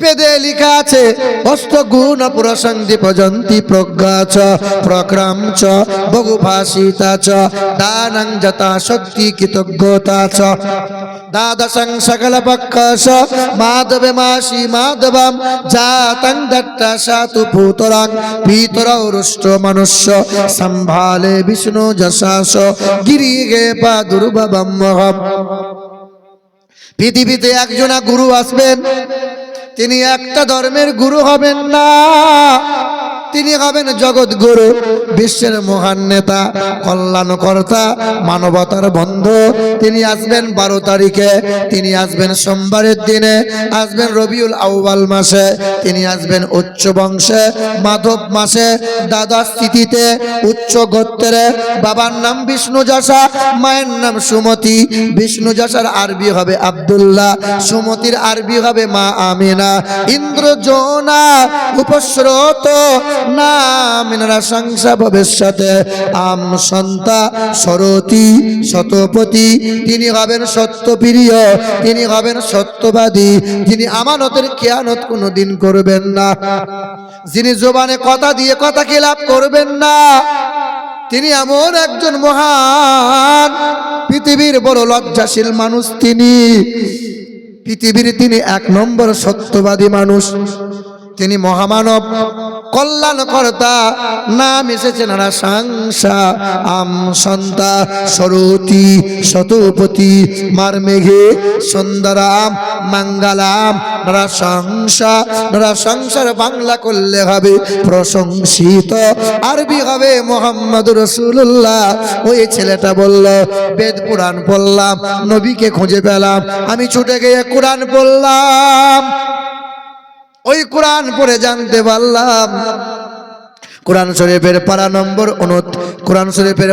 বেদে লেখা আছে অষ্টগুণ প্রসন্দি পজন্তি প্রজ্ঞা চ প্রক্রম চ বহুভাষিতা চ দানং যথা শক্তি কৃতজ্ঞতা চ দ্বাদশং সকল পক্ষস মাধবে মাসি মাধবম জাতং দত্তা সাতু ভূতরাং পিতরৌ রুষ্ট মনুষ্য সম্ভালে বিষ্ণু যশাস গিরিগে পা দুর্ভবম মহম। পৃথিবীতে একজন গুরু আসবেন, তিনি একটা ধর্মের গুরু হবেন না, তিনি হবেন জগৎ গুরু, বিশ্বের মহান নেতা, কল্যাণকর্তা, মানবতার বন্ধু। তিনি আসবেন 12 তারিখে, তিনি আসবেন সোমবারের দিনে, আসবেন রবিউল আউয়াল মাসে, তিনি আসবেন উচ্চ বংশে, মাধব মাসে, দ্বাদশ তিথিতে, উচ্চ গোত্রে। বাবার নাম বিষ্ণু যশা, মায়ের নাম সুমতি। বিষ্ণু যশার আরবি হবে আব্দুল্লাহ, সুমতির আরবি হবে মা আমিনা। ইন্দ্রজোনা উপস্রোত নামিনরা সংসা ভবিষ্যতে আম সন্তা সরতি শতপতি। তিনি হবেন সত্যপ্রিয়, তিনি হবেন সত্যবাদী, যিনি আমানতের খেয়ানত কোনোদিন করবেন না, যিনি জবানে কথা দিয়ে কথা খিলাপ করবেন না। তিনি এমন একজন মহান, পৃথিবীর বড় লজ্জাশীল মানুষ তিনি। পৃথিবীর তিনি 1 নম্বর সত্যবাদী মানুষ, তিনি মহামানব, কল্যাণকর্তা। নাম এসেছে নারা সংসা আম সন্তা সরতি শতপতি মার মেঘে সুন্দরাম মঙ্গলাম। নারা সংসার বাংলা করলে হবে প্রশংসিত, আরবি হবে মোহাম্মদ রাসূলুল্লাহ। ওই ছেলেটা বলল বেদ পুরাণ পড়লাম, নবীকে খুঁজে পেলাম, আমি ছুটে গিয়ে কোরআন পড়লাম। ওই কোরআন পড়ে জানতে পারলাম কোরআন শরীফের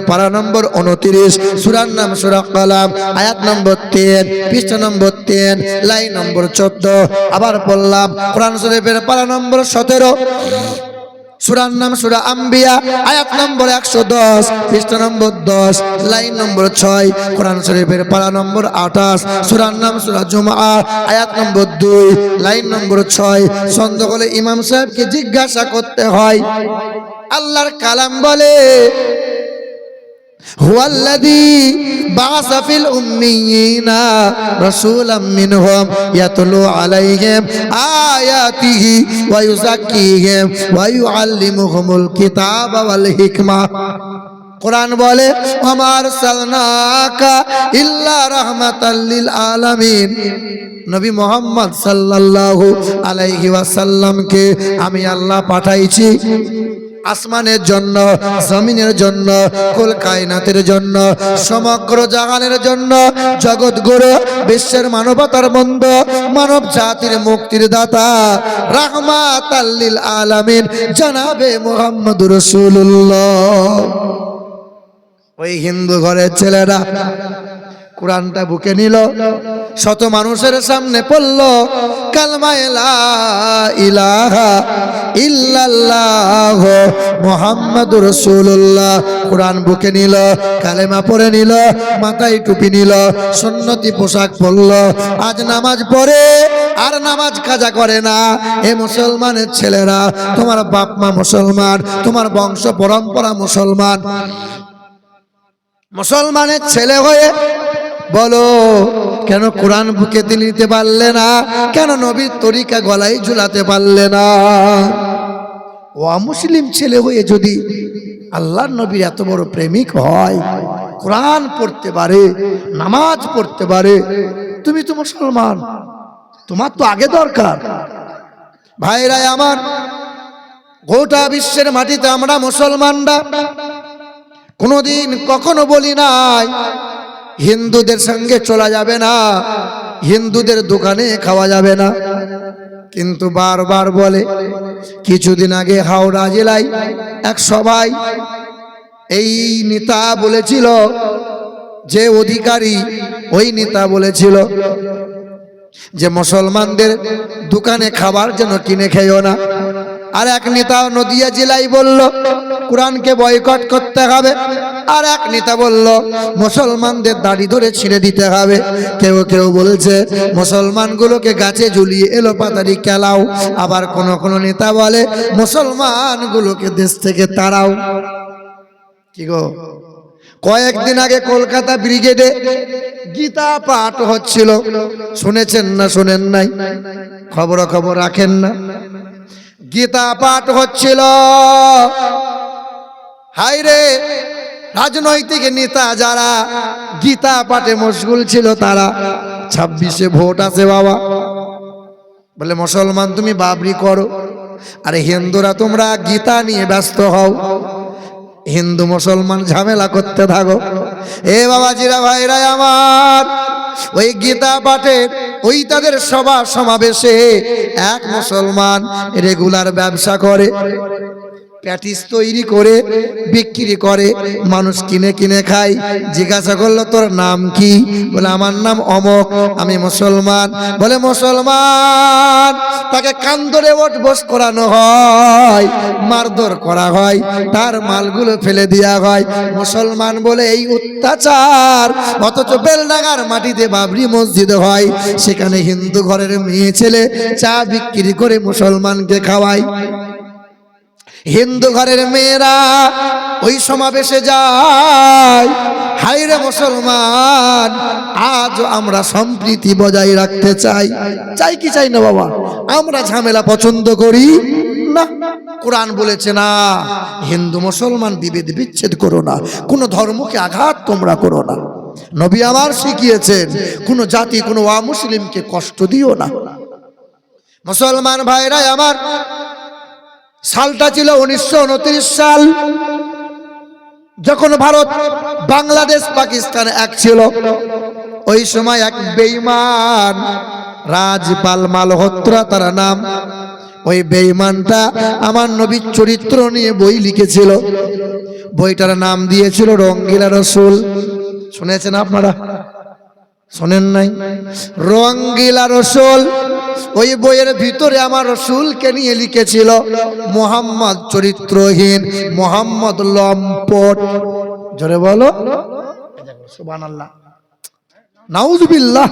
পারা নম্বর 29, সূরার নাম সূরা কালাম, আয়াত নম্বর 3, পৃষ্ঠা নম্বর 3, লাইন নম্বর 14। আবার পড়লাম কোরআন শরীফের পারা নম্বর 17, সূরার নাম সূরা আম্বিয়া, আয়াত নম্বর 110, পৃষ্ঠা নম্বর 10, লাইন নম্বর 6। কোরআন শরীফের পারা নম্বর 28, সূরার নাম সূরা জুমআ, আয়াত নম্বর 2, লাইন নম্বর 6। সন্দেহ হলে ইমাম সাহেবকে জিজ্ঞাসা করতে হয়। আল্লাহর কালাম বলে হুয়াল্লাযী বাআসা ফিল উম্মিয়িনা রাসূলাম মিনহুম ইয়াতলু আলাইহিম আয়াতিহি ওয়া ইউযাক্কিহিম ওয়া ইউআল্লিমুহুমুল কিতাবা ওয়াল হিকমা। কোরআন বলে ওয়া আরসালনাকা ইল্লা রাহমাতাল লিল আলামিন। নবী মুহাম্মদ সাল্লাল্লাহু আলাইহি ওয়াসাল্লামকে আমি আল্লাহ পাঠাইছি আসমানের জন্য, জমিনের জন্য, কুল কায়নাতের জন্য, সমগ্র জাহানের জন্য, জগৎ গুরু, বিশ্বের মানবতার বন্ধু, মানব জাতির মুক্তির দাতা, রাহমাতাল লিল আলামিন জনাবে মুহাম্মদুর রাসূলুল্লাহ। ওই হিন্দু ঘরের ছেলেরা কোরআনটা বুকে নিল, শত মানুষের সামনে পড়ল কালমা লা ইলাহা ইল্লাল্লাহ মুহাম্মাদুর রাসূলুল্লাহ। কোরআন বুকে নিল, কালেমা পড়ে নিল, মাথায় টুপি নিল, সুন্নতি পোশাক পরল। আজ নামাজ পড়ে আর নামাজ কাজা করে না। এ মুসলমানের ছেলেরা, তোমার বাপ মা মুসলমান, তোমার বংশ পরম্পরা মুসলমান, মুসলমানের ছেলে হয়ে বলো কেন কোরআন বুকে নিতে পারলে না? কেন নবীর তরিকা গলায় ঝুলাতে পারলে না? ও মুসলিম ছেলে হয়ে যদি আল্লাহর নবীর এত বড় প্রেমিক হয়, কোরআন পড়তে পারে, নামাজ পড়তে পারে, তুমি তো মুসলমান, তোমার তো আগে দরকার। ভাইরা আমার, গোটা বিশ্বের মাটিতে আমরা মুসলমানরা কোনোদিন কখনো বলি নাই হিন্দুদের সঙ্গে চলা যাবে না, হিন্দুদের দোকানে খাওয়া যাবে না, কিন্তু বারবার বলে। কিছুদিন আগে হাওড়া জেলায় এক সভায় এই নেতা বলেছিল, যে অধিকারী ওই নেতা বলেছিল যে মুসলমানদের দোকানে খাবার যেন কিনে খেও না। আর এক নেতা নদিয়া জেলায় বলল কোরআনকে বয়কট করতে হবে। আর এক নেতা বলল মুসলমানদের দাড়ি ধরে ছিঁড়ে দিতে হবে। কেউ কেউ বলছে মুসলমানগুলোকে গাছে ঝুলিয়ে এলো পাতারি খেলাও। আবার কোন কোন নেতা বলে মুসলমানগুলোকে দেশ থেকে তাড়াও। কি গো, কয়েকদিন আগে কলকাতা ব্রিগেডে গীতা পাঠ হচ্ছিল, শুনেছেন না শোনেন নাই? খবর রাখেন না? গীতা পাঠ হচ্ছিল, হায় রে, রাজনৈতিক নেতা যারা গীতা পাঠে মশগুল ছিল তারা 26-এ ভোট আছে বাবা, বলে মুসলমান তুমি বাবরি করো, আরে হিন্দুরা তোমরা গীতা নিয়ে ব্যস্ত হও, হিন্দু মুসলমান ঝামেলা করতে থাকো। এ বাবাজিরা ভাইরা আমার, ওই গীতা পাঠে ওই তাদের সভা সমাবেশে এক মুসলমান রেগুলার ব্যবসা করে, প্যাটিস তৈরি করে বিক্রি করে, মানুষ কিনে কিনে খায়। জিজ্ঞাসা করলো তোর নাম কি? বলে আমার নাম অমক, আমি মুসলমান। বলে মুসলমান, তাকে কান ধরে ওঠ বস করানো হয়, মারধর করা হয়, তার মালগুলো ফেলে দেওয়া হয়। মুসলমান বলে এই অত্যাচার, অথচ বেলডাঙ্গার মাটিতে বাবরি মসজিদ হয়, সেখানে হিন্দু ঘরের মেয়ে ছেলে চা বিক্রি করে মুসলমানকে খাওয়ায়। হিন্দু ঘরের মেয়েরা ওই সমাবেশে যায়। হায়রে মুসলমান, আজ আমরা সম্প্রীতি বজায় রাখতে চাই, চাই কি চাই না বাবা? আমরা ঝামেলা পছন্দ করি না। কোরআন বলেছে না, হিন্দু মুসলমান বিভেদ বিচ্ছেদ করো না, কোন ধর্মকে আঘাত তোমরা করো না। নবী আমার শিখিয়েছেন কোন জাতি কোন অমুসলিমকে কষ্ট দিও না। মুসলমান ভাইরা আমার, সালটা ছিল 1929 সাল, যখন ভারত বাংলাদেশ পাকিস্তান এক ছিল। ওই সময় এক বেঈমান রাজপাল মালহোত্রা তার নাম, ওই বেঈমানটা আমার নবীর চরিত্র নিয়ে বই লিখেছিল। বইটার নাম দিয়েছিল রঙ্গিলা রসুল। শুনেছেন আপনারা? শোনেন নাই? রঙ্গিলা রসুল। ওই বইয়ের ভিতরে আমার রসুলকে নিয়ে লিখেছিল মোহাম্মদ চরিত্রহীন, মোহাম্মদ লম্পট। জোরে বলো সুবহানাল্লাহ, নাউজুবিল্লাহ।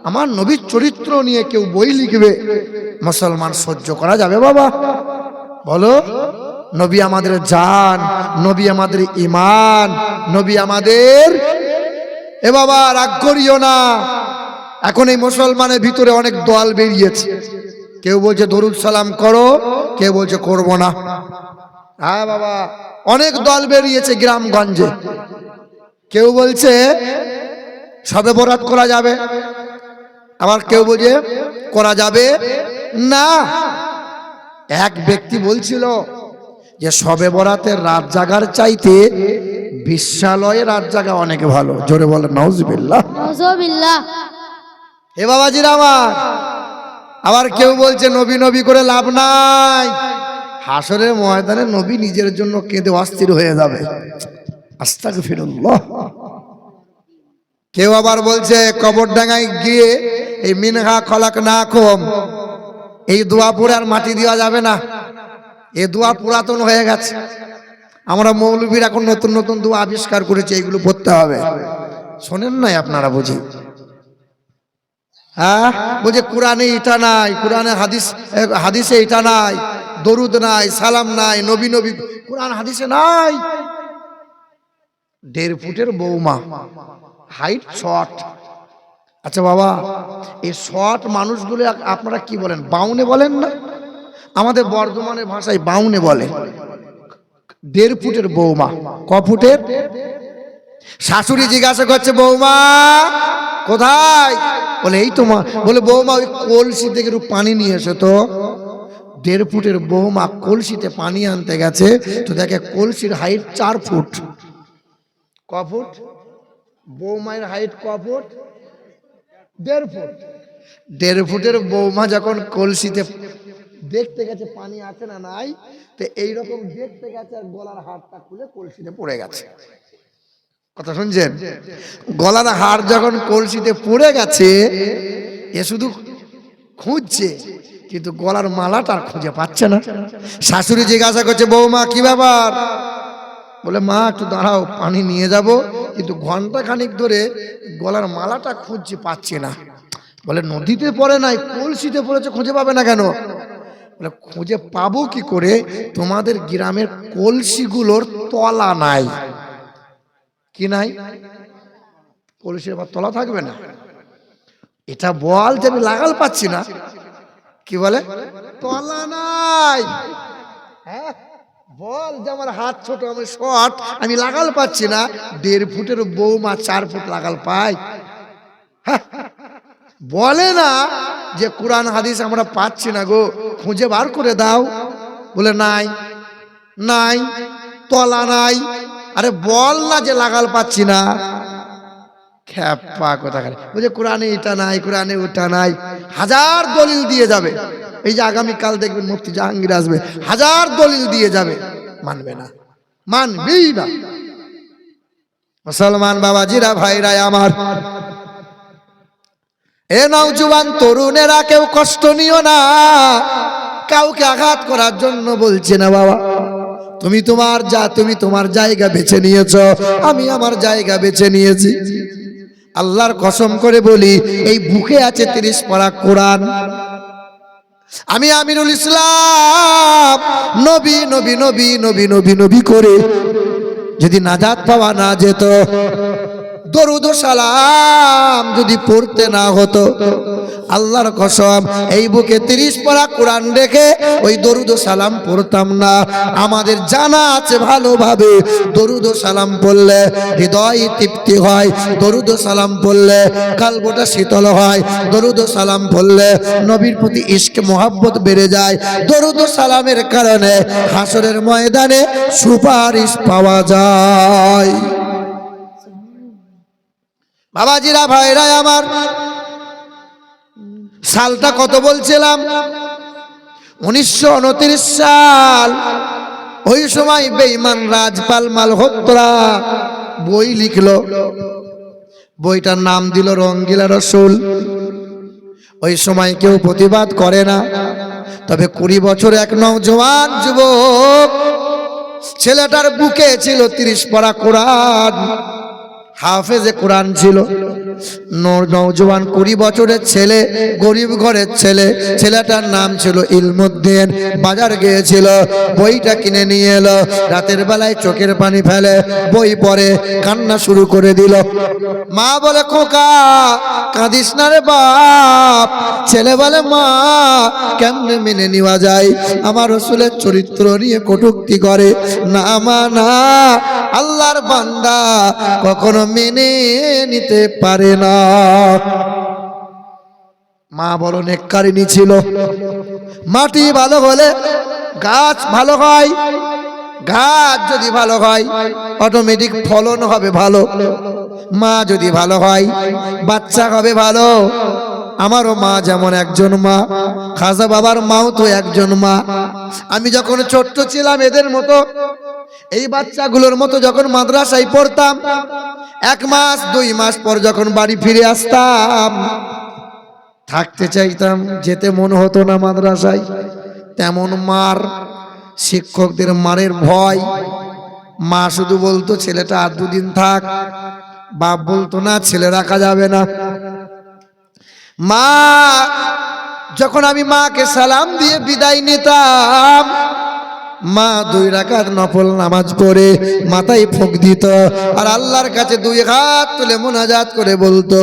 আমার নবীর চরিত্র নিয়ে কেউ বই লিখবে, মুসলমান সহ্য করা যাবে বাবা? বলো। নবী আমাদের জান, নবী আমাদের ঈমান, নবী আমাদের। এ বাবা রাগ করিও না, এখন এই মুসলমানের ভিতরে অনেক দল বেরিয়েছে। কেউ বলছে দরুদ সালাম করো, কেউ বলছে করবো না। হ্যাঁ বাবা, অনেক দল বেরিয়েছে গ্রামগঞ্জে। কেউ বলছে শবে বরাত করা যাবে, আবার কেউ বলছে করা যাবে না। এক ব্যক্তি বলছিল যে শবে বরাতের রাত জাগার চাইতে বিশ্বালয়ে রাত জাগা অনেক ভালো। জোরে বলে নাউজুবিল্লাহ। হে বাবাজিরা আমার, আবার কেউ বলছে নবী নবী করে লাভ নাই, হাসরের ময়দানে নবী নিজের জন্য কেঁদে অস্থির হয়ে যাবে। আস্তাগফিরুল্লাহ। কেউ আবার বলছে কবরডাঙ্গায় গিয়ে এই মিনহা খলাকনাকুম এই দোয়া পড়ে আর মাটি দেওয়া যাবে না, এই দোয়া পুরাতন হয়ে গেছে। আমরা মৌলবীর এখন নতুন নতুন দোয়া আবিষ্কার করেছি, এইগুলো পড়তে হবে। শোনেন নাই আপনারা? বুঝি হ্যাঁ, বলছে কোরআনে এটা নাই, কোরআনে হাদিসে এটা নাই, দরুদ নাই, সালাম নাই, নবী নবী কোরআন হাদিসে নাই। 1.5 ফুটের বৌমা, হাইট শর্ট। আচ্ছা বাবা, এই শর্ট মানুষগুলো আপনারা কি বলেন? বাউনে বলেন না? আমাদের বর্ধমানের ভাষায় বাউনে বলে। 1.5 ফুটের বৌমা। ক ফুটের? শাশুড়ি জিজ্ঞাসা করছে বৌমা কোথায়? বলে এই তো মা। বলে বৌমা ওই কলসি থেকে একটু পানি নিয়ে এসো তো। 1.5 ফুটের বৌমা কলসিতে পানি আনতে গেছে, তো দেখে কলসির হাইট 4 ফুট। ক ফুট? বৌমায়ের হাইট ক ফুট? 1.5 ফুট। 1.5 ফুটের বৌমা যখন কলসিতে দেখতে গেছে পানি আছে না নাই, তো এইরকম দেখতে গেছে আর গলার হাড়টা খুলে কলসিতে পড়ে গেছে। কথা শুনছেন? গলার হাড় যখন কলসিতে পড়ে গেছে, এ শুধু খুঁজছে, কিন্তু গলার মালাটা আর খুঁজে পাচ্ছে না। শাশুড়ি জিজ্ঞাসা করছে বৌমা কি ব্যাপার? বলে মা একটু দাঁড়াও, পানি নিয়ে যাব, কিন্তু ঘন্টা খানিক ধরে গলার মালাটা খুঁজছি, পাচ্ছি না। বলে নদীতে পড়ে নাই, কলসিতে পড়েছে, খুঁজে পাবে না কেন? বলে খুঁজে পাবো কি করে, তোমাদের গ্রামের কলসিগুলোর তলা নাই। কি নাই? কলসির আবার তলা থাকবে না? এটা বল যে আমি লাগাল পাচ্ছি না। কি বলে? তলা নাই। হ্যাঁ, বল যে আমার হাত ছোট, আমি শর্ট, আমি লাগাল পাচ্ছি না। 1.5 ফুটের বৌমা 4 ফুট লাগাল পায়? হ্যাঁ, বলে না যে কোরআন হাদিস আমরা পাচ্ছি না গো, খুঁজে বার করে দাও। বলে নাই, নাই, তলা নাই। আরে বল না যে লাগাল পাচ্ছি না। খ্যাপা কথা খালি বলছে কোরআনে এটা নাই, কোরআনে ওটা নাই। 1000 দলিল দিয়ে যাবে। এই যে আগামীকাল দেখবেন মুফতি জাহাঙ্গীর আসবে, 1000 দলিল দিয়ে যাবে, মানবে না, মানবেই না। মুসলমান বাবাজিরা, ভাইরা আমার, এ নওজোয়ান তরুণেরা, কেউ কষ্ট নিও না। কাউকে আঘাত করার জন্য বলছে না বাবা। তুমি তোমার জায়গা বেছে নিয়েছো, আমি আমার জায়গা বেছে নিয়েছি। আল্লাহর কসম করে বলি, এই বুকে আছে 30 পারা কোরআন। আমি আমিরুল ইসলাম নবী নবী নবী নবী নবী নবী করে যদি নাজাত পাওয়া না যেত, দরুদ ও সালাম যদি পড়তে না হতো, আল্লাহর কসম এই বুকে 30 পারা কোরআন রেখে ওই দরুদ ও সালাম পড়তাম না। আমাদের জানা আছে ভালোভাবে, দরুদ ও সালাম পড়লে হৃদয় তৃপ্তি হয়, দরুদ ও সালাম পড়লে কালবটা শীতল হয়, দরুদ ও সালাম পড়লে নবীর প্রতি ইশক মোহাব্বত বেড়ে যায়, দরুদ ও সালামের কারণে হাসরের ময়দানে সুপারিশ পাওয়া যায়। বাবাজিরা, ভাইরা আমার, সালটা কত বলছিলাম? 1929 সাল। ওই সময় বেঈমান রাজপাল মালহোত্রা বই লিখলো। বইটার নাম দিল রঙ্গিলা রসুল। ওই সময় কেউ প্রতিবাদ করে না, তবে 20 বছর এক নওজোয়ান যুবক, ছেলেটার বুকে ছিল 30 পারা কোরআন, হাফেজে কোরআন ছিল। নওজোয়ান 20 বছরের ছেলে, গরিব ঘরের ছেলে, ছেলেটার নাম ছিল ইলমুদ্দিন। বাজার গিয়েছিল, বইটা কিনে নিয়ে এলো। রাতের বেলায় চোখের পানি ফেলে বই পড়ে, কান্না শুরু করে দিল। মা বলে খোকা কাঁদিস না রে বাপ। ছেলে বলে মা কেমনে মেনে নেওয়া যায়, আমার রাসূলের চরিত্র নিয়ে কটূক্তি করে। না মা না, আল্লাহর বান্দা কখনো মেনে নিতে পারে না। মা বড় নেককারিনী ছিল। মাটি ভালো হলে গাছ ভালো হয়, গাছ যদি ভালো হয় অটোমেটিক ফলন হবে ভালো। মা যদি ভালো হয় বাচ্চা হবে ভালো। আমারও মা যেমন একজন মা, খাজা বাবার মাও তো একজন মা। আমি যখন ছোট্ট ছিলাম এদের মতো, এই বাচ্চাগুলোর মতো যখন মাদ্রাসায় পড়তাম, 1 মাস 2 মাস পর যখন বাড়ি ফিরে আসতাম, থাকতে চাইতাম, যেতে মন হতো না মাদ্রাসায়। তেমন মার, শিক্ষকদের মারের ভয়। মা শুধু বলতো ছেলেটা আর 2 দিন থাক, বাপ বলতো না ছেলে রাখা যাবে না। মা যখন আমি মাকে সালাম দিয়ে বিদায় নিতাম, মা 2 রাকাত নফল নামাজ পড়ে মাথায় ফুঁক দিত, আর আল্লাহর কাছে 2 হাত তুলে মুনাজাত করে বলতো,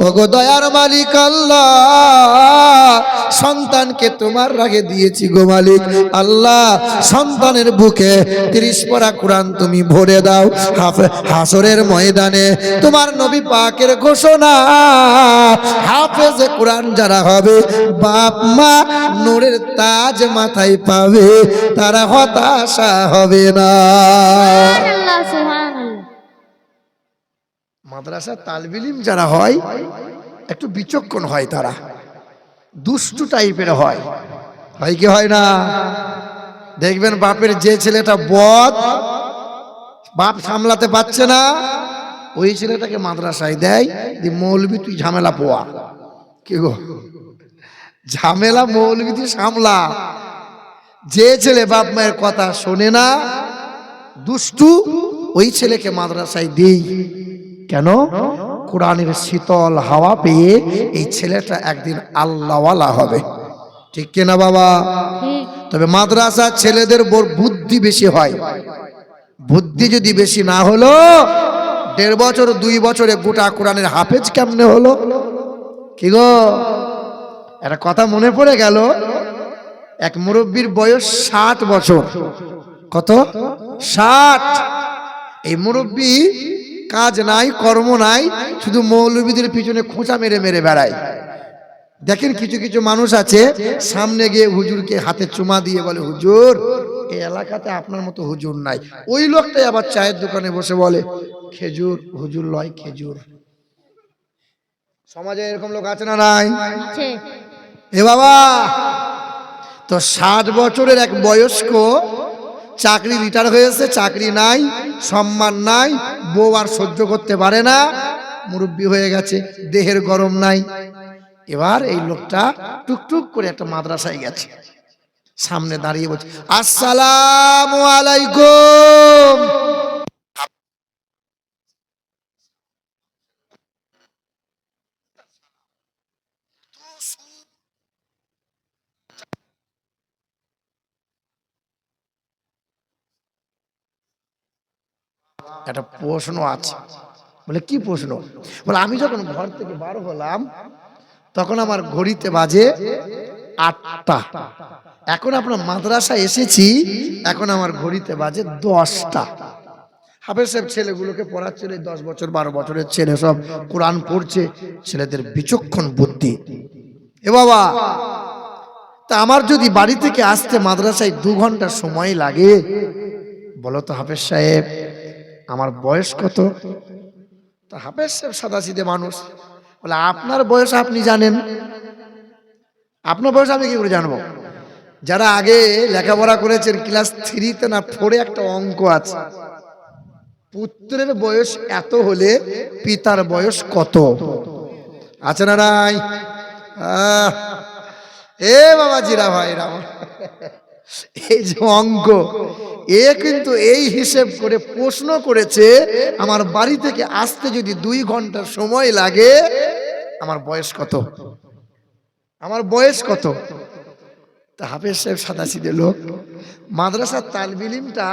ওগো দয়ার মালিক আল্লাহ, সন্তানকে তোমার রাগে দিয়েছি গো মালিক আল্লাহ, সন্তানের বুকে 30 পারা কোরআন তুমি ভরে দাও। হাসরের ময়দানে তোমার নবী পাকের ঘোষণা, হাফেজে কোরআন যারা হবে বাপ মা নূরের তাজ মাথায় পাবে, তারা হতাশা হবে না। মাদ্রাসা তালবিলিম যারা হয় একটু বিচক্ষণ হয়, তারা দুষ্টু টাইপের হয়, হয় কি হয় না? দেখবেন বাপের যে ছেলেটা বদ, বাপ সামলাতে পারছে না, ওই ছেলেটাকে মাদ্রাসায় দেয়, মৌলবি তুই ঝামেলা পোয়া। কি গো, ঝামেলা মৌলবি তুই সামলা। যে ছেলে বাপ মায়ের কথা শোনে না, দুষ্টু, ওই ছেলেকে মাদ্রাসায় দিই। কেন? কোরআনের শীতল হাওয়া পেয়ে এই ছেলেটা একদিন আল্লাহওয়ালা হবে। ঠিক কিনা বাবা? তবে মাদ্রাসার ছেলেদের বুদ্ধি বেশি হয়। বুদ্ধি যদি বেশি না হলো, 1.5 বছর 2 বছরে গোটা কোরআনের হাফেজ কেমনে হলো? কি গো, একটা কথা মনে পড়ে গেল। এক মুরব্বীর বয়স 60 বছর। কত? 60। এই মুরব্বী কাজ নাই, কর্ম নাই, শুধু মৌলবীদের পিছনে খোঁচা মেরে মেরে বেড়ায়। দেখেন কিছু কিছু মানুষ আছে, সামনে গিয়ে হুজুরকে হাতে চুমা দিয়ে বলে, হুজুর এই এলাকাতে আপনার মতো হুজুর নাই। ওই লোকটাই আবার চায়ের দোকানে বসে বলে, খেজুর হুজুর লয় খেজুর। সমাজে এরকম লোক আছে না নাই? এ বাবা, তো 60 বছরের এক বয়স্ক চাকরি রিটায়ার হয়েছে, চাকরি নাই, সম্মান নাই, বউ আর সহ্য করতে পারে না, মুরব্বী হয়ে গেছে, দেহের গরম নাই। এবার এই লোকটা টুকটুক করে একটা মাদ্রাসায় গেছে, সামনে দাঁড়িয়ে বলছে, আসসালামু আলাইকুম। একটা প্রশ্ন আছে। বলে কি প্রশ্ন? বলে আমি যখন ঘর থেকে বার হলাম তখন আমার ঘড়িতে বাজে 8টা। এখন আপনার মাদ্রাসায় এসেছি, এখন আমার ঘড়িতে বাজে 10টা। হাফেজ সাহেব ছেলেগুলোকে পড়াচ্ছিল, 10 বছর 12 বছরের ছেলে সব কোরআন পড়ছে, ছেলেদের বিচক্ষণ বুদ্ধি। এ বাবা, তা আমার যদি বাড়ি থেকে আসতে মাদ্রাসায় 2 ঘন্টা সময় লাগে, বলো তো হাফেজ সাহেব আমার বয়স কত? তা হাফেজ সাহেব সাদাসিধে মানুষ, বলে আপনার বয়স আপনি জানেন। আপনার বয়স আমি কি করে জানবো? যারা আগে লেখাপড়া করেছেন, ক্লাস 3-তে না 4-এ একটা অঙ্ক আছে, পুত্রের বয়স এত হলে পিতার বয়স কত। আছে না নাই? এ বাবা জিরা ভাই রাম, এই যে অঙ্ক, এ কিন্তু এই হিসেব করে প্রশ্ন করেছে, আমার বাড়ি থেকে আসতে যদি 2 ঘন্টা সময় লাগে, আমার বয়স কত? আমার বয়স কত? তা হাফেজ সাহেব সাদাসিধে লোক, মাদ্রাসার তালিবে ইলমটা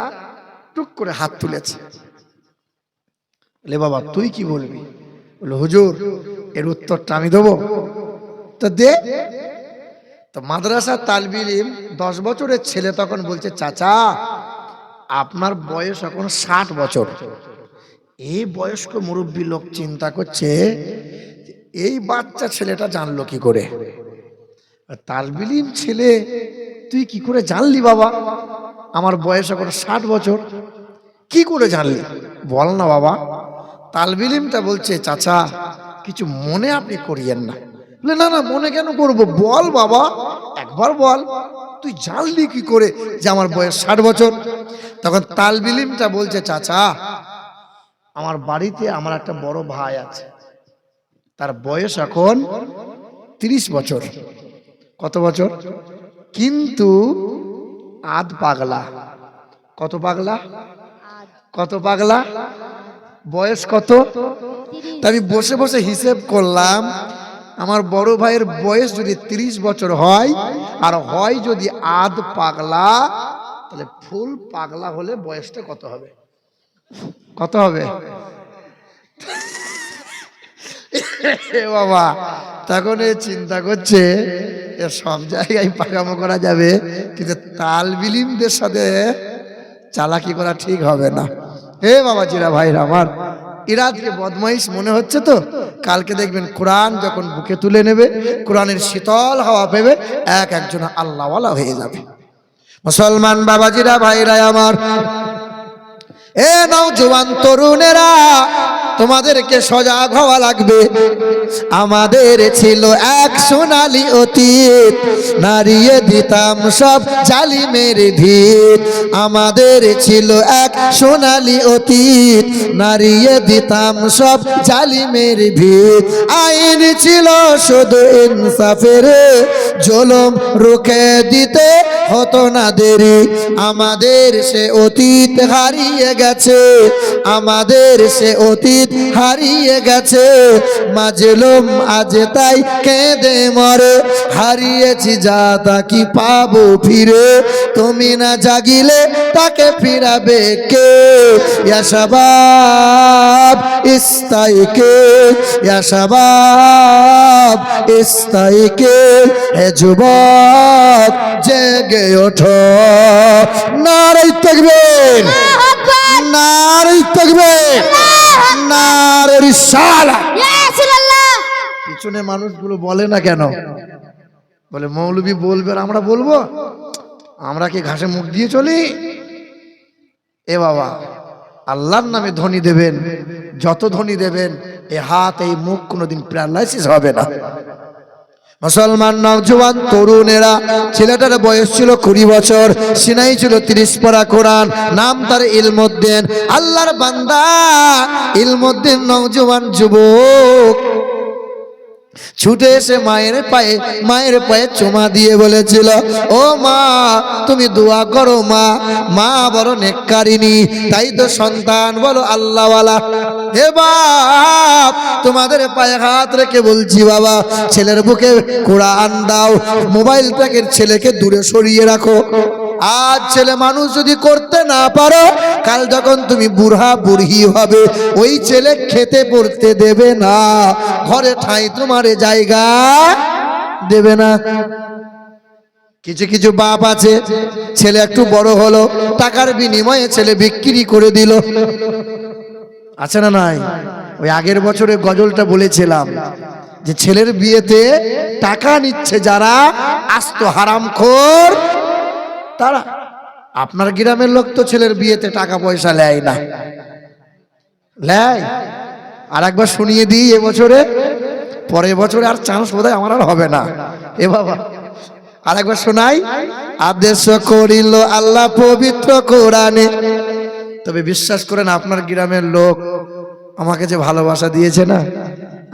টুক করে হাত তুলেছে। বলে বাবা তুই কি বলবি? বলে হুজুর এর উত্তরটা আমি দেবো। তো দে। তো মাদ্রাসার তালিবে ইলম 10 বছরের ছেলে তখন বলছে, চাচা আপনার বয়স এখন 60 বছর। এই বয়স্ক মুরব্বী লোক চিন্তা করছে, এই বাচ্চা ছেলেটা জানলো কি করে? তালিবে ইলম ছেলে, তুই কি করে জানলি বাবা আমার বয়স এখন 60 বছর? কি করে জানলি বল না বাবা। তালিবে ইলমটা বলছে, চাচা কিছু মনে আপনি করিয়েন না। বলে না না, মনে কেন করবো, বল বাবা একবার বল, তুই জানলি কি করে যে আমার বয়স 60 বছর? তখন তালিবে ইলমটা বলছে, চাচা আমার বাড়িতে আমার একটা বড় ভাই আছে, তার বয়স এখন 30 বছর। কত বছর? কিন্তু আধ পাগলা। কত পাগলা? কত পাগলা? বয়স কত? আমি বসে বসে হিসেব করলাম, আমার বড় ভাইয়ের বয়স যদি 30 বছর হয়, আর হয় যদি আধ পাগলা, তাহলে ফুল পাগলা হলে বয়সটা কত হবে? কত হবে বাবা? তখন এই চিন্তা করছে, সব জায়গায় পাকামো করা যাবে, কিন্তু তালিবে ইলমদের সাথে চালাকি করা ঠিক হবে না। হে বাবা জিরা ভাইরা আমার, এরা আজকে বদমাইশ মনে হচ্ছে, তো কালকে দেখবেন কোরআন যখন বুকে তুলে নেবে, কোরআনের শীতল হাওয়া পেবে, একজন আল্লাহওয়ালা হয়ে যাবে। মুসলমান বাবাজিরা ভাইরা আমার, এ নওজোয়ান তরুণেরা, তোমাদেরকে সজাগ হওয়া লাগবে। আমাদের ছিল এক সোনালী অতীত, নাড়িয়ে দিতাম সব জালিমের ভিত। আমাদের ছিল এক সোনালী অতীত, নাড়িয়ে দিতাম সব জালিমের ভিত। আইন ছিল শুধু ইনসাফের, জুলুম রুখে দিতে হতো না দেরি। আমাদের সে অতীত হারিয়ে গেছে, আমাদের সে অতীত হারিয়ে গেছে। মাজলুম আজ তাই কেঁদে মরে, হারিয়েছি যা তা কি পাবো ফিরে। তুমি না জাগিলে তাকে ফিরাবে কে? ইয়া শাবাব ইস্তাইকে, ইয়া শাবাব ইস্তাইকে, হে যুবক জেগে ওঠো। নারে তাকবীর, নারে তাকবীর, নারে রিসালাত। পিছনে মানুষগুলো বলে না কেন? বলে মৌলবী বলবে আর আমরা বলবো? আমরা কি ঘাসে মুখ দিয়ে চলি? এ বাবা, আল্লাহর নামে ধ্বনি দেবেন, যত ধ্বনি দেবেন এই হাত এই মুখ কোনোদিন প্যারালাইসিস হবে না। মুসলমান নওজোয়ান তরুণেরা, ছেলেটার বয়স ছিল 20 বছর, সিনাই ছিল 30 পারা কোরআন, নাম তার ইলমুদ্দিন। আল্লাহর বান্দা ইলমুদ্দিন নওজোয়ান যুবক ছুটে এসে মায়ের পায়ে চুমা দিয়ে বলেছিল, ও মা তুমি দোয়া করো মা, মা বড় নেককারিনী, তাই তো সন্তান বলো আল্লাহওয়ালা। হে বাপ, তোমাদের পায়ে হাত রেখে বলছি বাবা, ছেলের বুকে কোরআন দাও, মোবাইলটাকে ছেলেকে দূরে সরিয়ে রাখো। আজ ছেলে মানুষ যদি করতে না পারো, কাল যখন তুমি বুড়া বুড়ি হবে, ওই ছেলে খেতে পড়তে দেবে না, ঘরে ঠাঁই তোমার জায়গা দেবে না। কিছু কিছু বাপ আছে, ছেলে একটু বড় হলো, টাকার বিনিময়ে ছেলে বিক্রি করে দিল। আছে না নাই? ওই আগের বছরে গজলটা বলেছিলাম যে ছেলের বিয়েতে টাকা নিচ্ছে যারা, আস্ত হারামখোর তারা। আপনার গ্রামের লোক তো ছেলের বিয়েতে টাকা পয়সা নেয় না, নেয়? আর একবার শুনিয়ে দিই, এবছরে পরের বছরে আর চান্স বোধহয় আমার আর হবে না। এ বাবা, আর একবার শোনাই। আদেশ করিল আল্লাহ পবিত্র কোরআনে। তবে বিশ্বাস করেন, আপনার গ্রামের লোক আমাকে যে ভালোবাসা দিয়েছে না,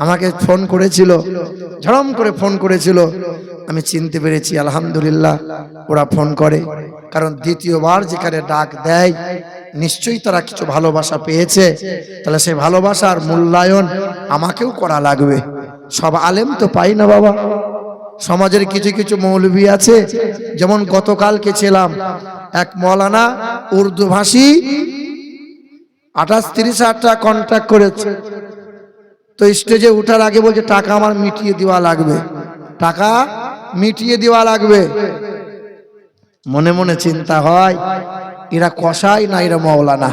আমাকে ফোন করেছিল, ঝড়ম করে ফোন করেছিল, আমি চিনতে পেরেছি আলহামদুলিল্লাহ। ওরা ফোন করে কারণ দ্বিতীয়বার যেখানে ডাক দেয় নিশ্চয়ই তারা কিছু ভালোবাসা পেয়েছে, তাহলে সেই ভালোবাসার মূল্যায়ন আমাকেও করা লাগবে। সব আলেম তো পাই না বাবা, সমাজের কিছু কিছু মৌলবী আছে। যেমন গতকালকে ছিলাম, এক মৌলানা উর্দু ভাষী 28-30 টাকা কন্ট্রাক্ট করেছে, তো স্টেজে উঠার আগে বলছে টাকা আমার মিটিয়ে দেওয়া লাগবে, টাকা মিটিয়ে দেওয়া লাগবে। মনে মনে চিন্তা হয়, এরা কসাই না এরা মৌলানা?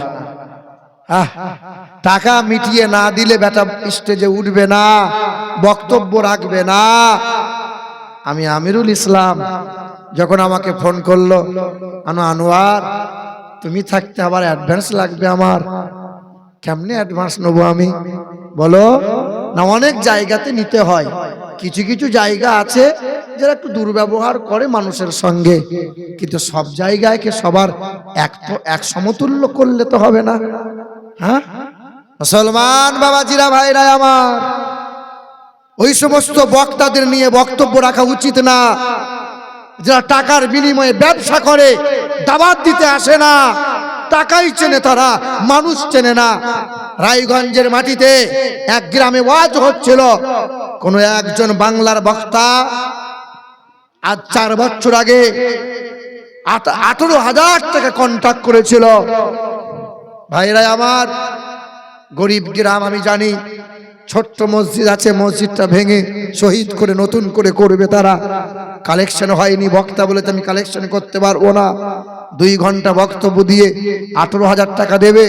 টাকা মিটিয়ে না দিলে বেটা স্টেজে উঠবে না, বক্তব্য রাখবে না। আমি আমিরুল ইসলাম, যখন আমাকে ফোন করলো, আনোয়ার তুমি থাকতে আবার অ্যাডভান্স লাগবে আমার। কেমনে অ্যাডভান্স নেবো আমি? বলো না, অনেক জায়গাতে নিতে হয়, কিছু কিছু জায়গা আছে যারা একটু দুর্ব্যবহার করে মানুষের সঙ্গে, কিন্তু সব জায়গায় কে সবার এক সমতুল্য করলে তো হবে না। হ্যাঁ মুসলমান বাবাজিরা, ভাইরা আমার, ওই সমস্ত বক্তাদের নিয়ে বক্তব্য রাখা উচিত না যারা টাকার বিনিময়ে ব্যবসা করে, দাওয়াত দিতে আসে না, টাকাই চেনে তারা, মানুষ চেনে না। রায়গঞ্জের মাটিতে এক গ্রামে ওয়াজ হচ্ছিল, কোন একজন বাংলার বক্তা আজ 4 বছর আগে 18,000 টাকা কন্ট্রাক্ট করেছিল। ভাইরা আমার, গরিব গ্রাম আমি জানি, ছোট্ট মসজিদ আছে, মসজিদটা ভেঙে শহীদ করে নতুন করে করবে তারা। কালেকশন হয়নি, বক্তা বলে আমি কালেকশন করতে পারবো না। 2 ঘন্টা বক্তব্য দিয়ে 18,000 টাকা দেবে,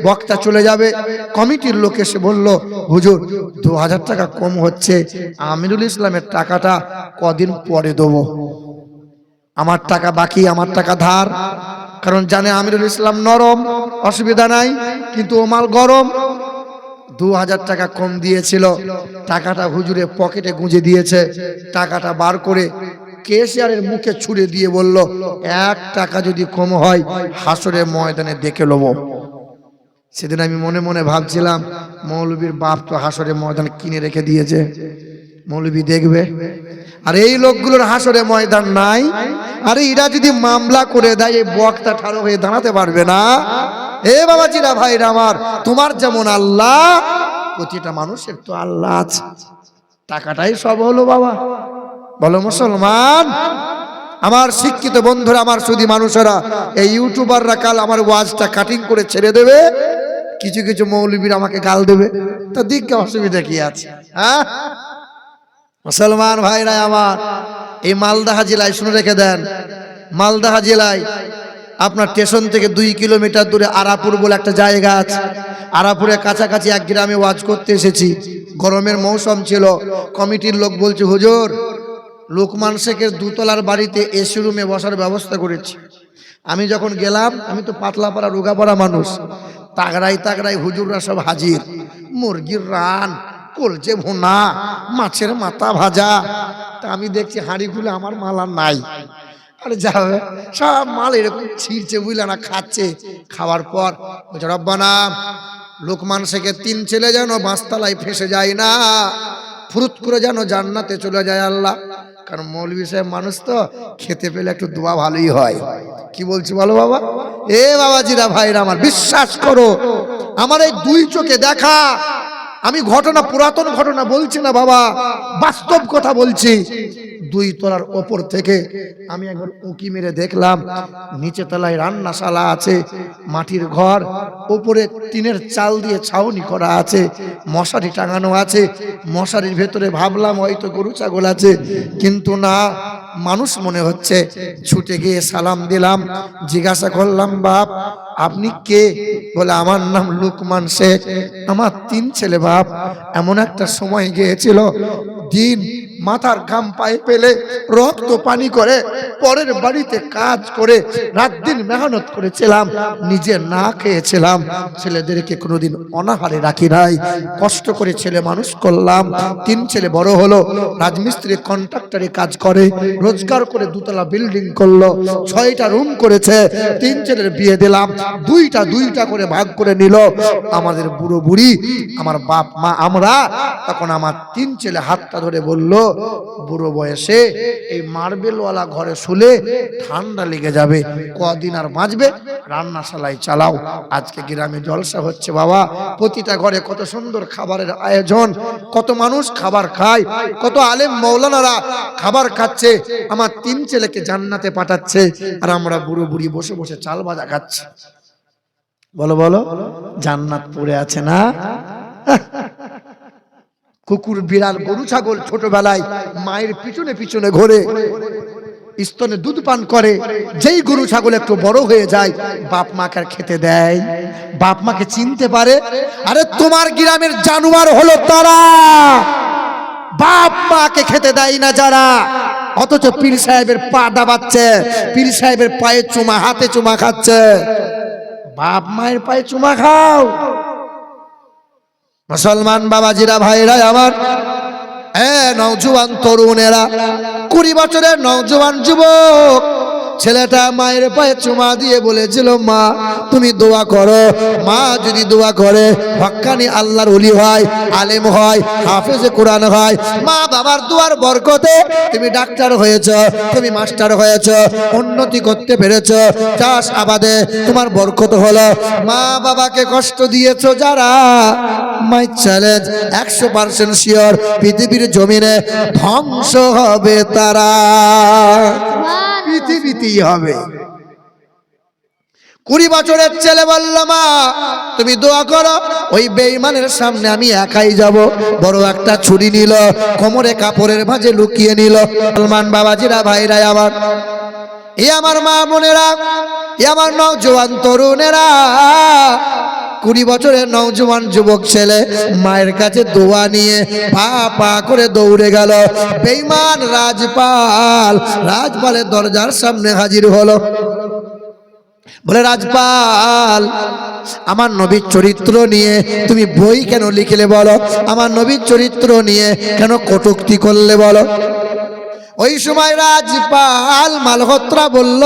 বক্তা চলে যাবে। কমিটির লোক এসে বলল, হুজুর 2,000 টাকা কম হচ্ছে, আমিরুল ইসলামের টাকাটা কদিন পরে দেবো, আমার টাকা বাকি, আমার টাকা ধার। কারণ জানে আমিরুল ইসলাম নরম, অসুবিধা নাই, কিন্তু ও মাল গরম, 2000 টাকা কম দিয়েছিল, টাকাটা হুজুরে পকেটে গুঁজে দিয়েছে। টাকাটা বার করে কেশিয়ারের মুখে ছুঁড়ে দিয়ে বলল, 1 টাকা যদি কম হয় হাসরের ময়দানে দেখে নেব। সেদিন আমি মনে মনে ভাবছিলাম, মৌলবীর বাপ তো হাসরের ময়দান কিনে রেখে দিয়েছে, মৌলবী দেখবে। আর এই লোকগুলোর হাসরে ময়দান নাই। আরে এরা যদি মামলা করে দেয়, এই বক্তা ঠাড়ো হয়ে দাঁড়াতে পারবে না। এ বাবাজিরা, ভাইরা আমার, তোমার যেমন আল্লাহ, প্রতিটা মানুষের তো আল্লাহ আছে। টাকাটাই সব হলো বাবা, বলো মুসলমান। আমার শিক্ষিত বন্ধুরা, আমার সুধী মানুষেরা, এই ইউটিউবাররা কাল আমার ওয়াজটা কাটিং করে ছেড়ে দেবে, কিছু কিছু মৌলবীর আমাকে গাল দেবে, তা দিকে অসুবিধা কি আছে? হ্যাঁ মুসলমান ভাইরা আমার, এই মালদাহ জেলায় শুনে রেখে দেন, মালদাহ জেলায় আপনার স্টেশন থেকে 2 কিলোমিটার দূরে আরাপুর বলে একটা জায়গা আছে। আরাপুরের কাছাকাছি এক গ্রামে ওয়াজ করতে এসেছি। গরমের মৌসুম ছিল। কমিটির লোক বলছে, হুজুর লোকমান শেখের 2 তলার বাড়িতে এসি রুমে বসার ব্যবস্থা করেছি। আমি যখন গেলাম, আমি তো পাতলা পাড়া রোগা পড়া মানুষ, তাগড়াই তাগড়াই হুজুররা সব হাজির। মুরগির রান, কলচে ভুনা, মাছের মাথা ভাজা। তা আমি দেখছি হাঁড়ি খুলে আমার মাল আর নাই। আরে যাবে সব মাল এরকম ছিঁড়ছে, বুঝলে না, খাচ্ছে। খাওয়ার পর বলছে, রব্বানা লোকমান শেখের 3 ছেলে যেন বাঁশতলায় ফেসে যায় না, ফুরুত করে যেন জান্নাতে চলে যায় আল্লাহ। কারণ মৌলভী সাহেব মানুষ তো, খেতে পেলে একটু দোয়া ভালোই হয়। কি বলছি বলো বাবা? এ বাবাজিরা, ভাইরা আমার, বিশ্বাস করো, আমার এই 2 চোখে দেখা, আমি ঘটনা, পুরাতন ঘটনা বলছি না বাবা, বাস্তব কথা বলছি। 2 তলার ওপর থেকে আমি একবার উঁকি মেরে দেখলাম, নিচে তলায় রান্নাশালা আছে, মাটির ঘর, উপরে টিনের চাল দিয়ে ছাউনি করা আছে, মশারি টাঙানো আছে। মশারির ভেতরে ভাবলাম হয়তো গরু ছাগল আছে, কিন্তু না, মানুষ মনে হচ্ছে। ছুটে গিয়ে সালাম দিলাম, জিজ্ঞাসা করলাম, বাপ আপনি কে? বলে, আমার নাম লোকমান শেখ, আমার 3 ছেলে বাপ। এমন একটা সময় গিয়েছিল, দিন মাথার ঘাম পায়ে পেলে রক্ত পানি করে পরের বাড়িতে কাজ করে রাত দিন মেহনত করেছিলাম, নিজে না খেয়েছিলাম। ছেলেদেরকে কোনোদিন অনাহারে রাখি নাই, কষ্ট করে ছেলে মানুষ করলাম। 3 ছেলে বড় হলো, রাজমিস্ত্রি কন্ট্রাক্টরে কাজ করে, রোজগার করে 2 তলা বিল্ডিং করলো, 6টা রুম করেছে। 3 ছেলের বিয়ে দিলাম, 2টা করে ভাগ করে নিল। আমাদের বুড়ো বুড়ি, আমার বাপ মা, আমরা তখন আমার 3 ছেলে হাতটা ধরে বলল, বুড়ো বয়সে এই মার্বেলওয়ালা ঘরে শুলে ঠান্ডা লেগে যাবে, কদিন আর বাঁচবে, রান্নাশালায় চালাও। আজকে গ্রামে জলসা হচ্ছে বাবা, প্রতিটা ঘরে কত সুন্দর খাবারের আয়োজন, কত মানুষ খাবার খায়, কত আলেম মৌলানারা খাবার খাচ্ছে, আমার 3 ছেলেকে জান্নাতে পাঠাচ্ছে, আর আমরা বুড়ো বুড়ি বসে বসে চাল ভাজা খাচ্ছি। বলো বলো, জান্নাত পড়ে আছে না? কুকুর বিড়াল গরু ছাগল ছোটবেলায় মায়ের পিছনে পিছনে ঘোরে, স্তনে দুধ পান করে। যেই গরু ছাগল একটু বড় হয়ে যায়, বাপ মাকে আর খেতে দেয়, বাপ মাকে চিনতে পারে। আরে তোমার গ্রামের জানোয়ার হলো তারা, বাপ মাকে খেতে দেয় না যারা, অথচ পীর সাহেবের পা দাবাচ্ছে, পীর সাহেবের পায়ে চুমা, হাতে চুমা খাচ্ছে। বাপ মায়ের পায়ে চুমা খাও। মুসলমান বাবাজিরা, ভাইরা আমার, নওজোয়ান তরুণেরা, 20 বছরের নওজোয়ান যুবক ছেলেটা মায়ের পায়ে চুমা দিয়ে বলেছিল, মা তুমি দোয়া করো। মা যদি দোয়া করে, হক্কানি আল্লাহর ওলি হয়, আলেম হয়, হাফেজে কোরআন হয়। মা বাবার দোয়ার বরকতে তুমি ডাক্তার হয়েছো, তুমি মাস্টার হয়েছো, উন্নতি করতে পেরেছো, চাষ আবাদে তোমার বরকত হলো। মা বাবাকে কষ্ট দিয়েছো যারা, মাই চ্যালেঞ্জ 100% শিওর, পৃথিবীর জমিনে ধ্বংস হবে তারা, পৃথিবীতেই হবে। 20 বছরের ছেলে বলল, মা তুমি দোয়া করো, ওই বেঈমানের সামনে আমি একাই যাব। বড় একটা ছুরি নিল, কোমরে কাপড়ের ভাঁজে লুকিয়ে নিল। মুসলমান বাবাজিরা, ভাইরা আমার, এ আমার মা বোনেরা, এ আমার নওজোয়ান তরুণেরা, 20 বছরের নওজোয়ান যুবক ছেলে মায়ের কাছে দোয়া নিয়ে পা পা করে দৌড়ে গেল। বেঈমান রাজপালের দরজার সামনে হাজির হলো। বলে রাজপাল, আমার নবীর চরিত্র নিয়ে তুমি বই কেন লিখলে বলো? আমার নবীর চরিত্র নিয়ে কেন কটূক্তি করলে বলো? ওই সময় রাজপাল মালহোত্রা বলল,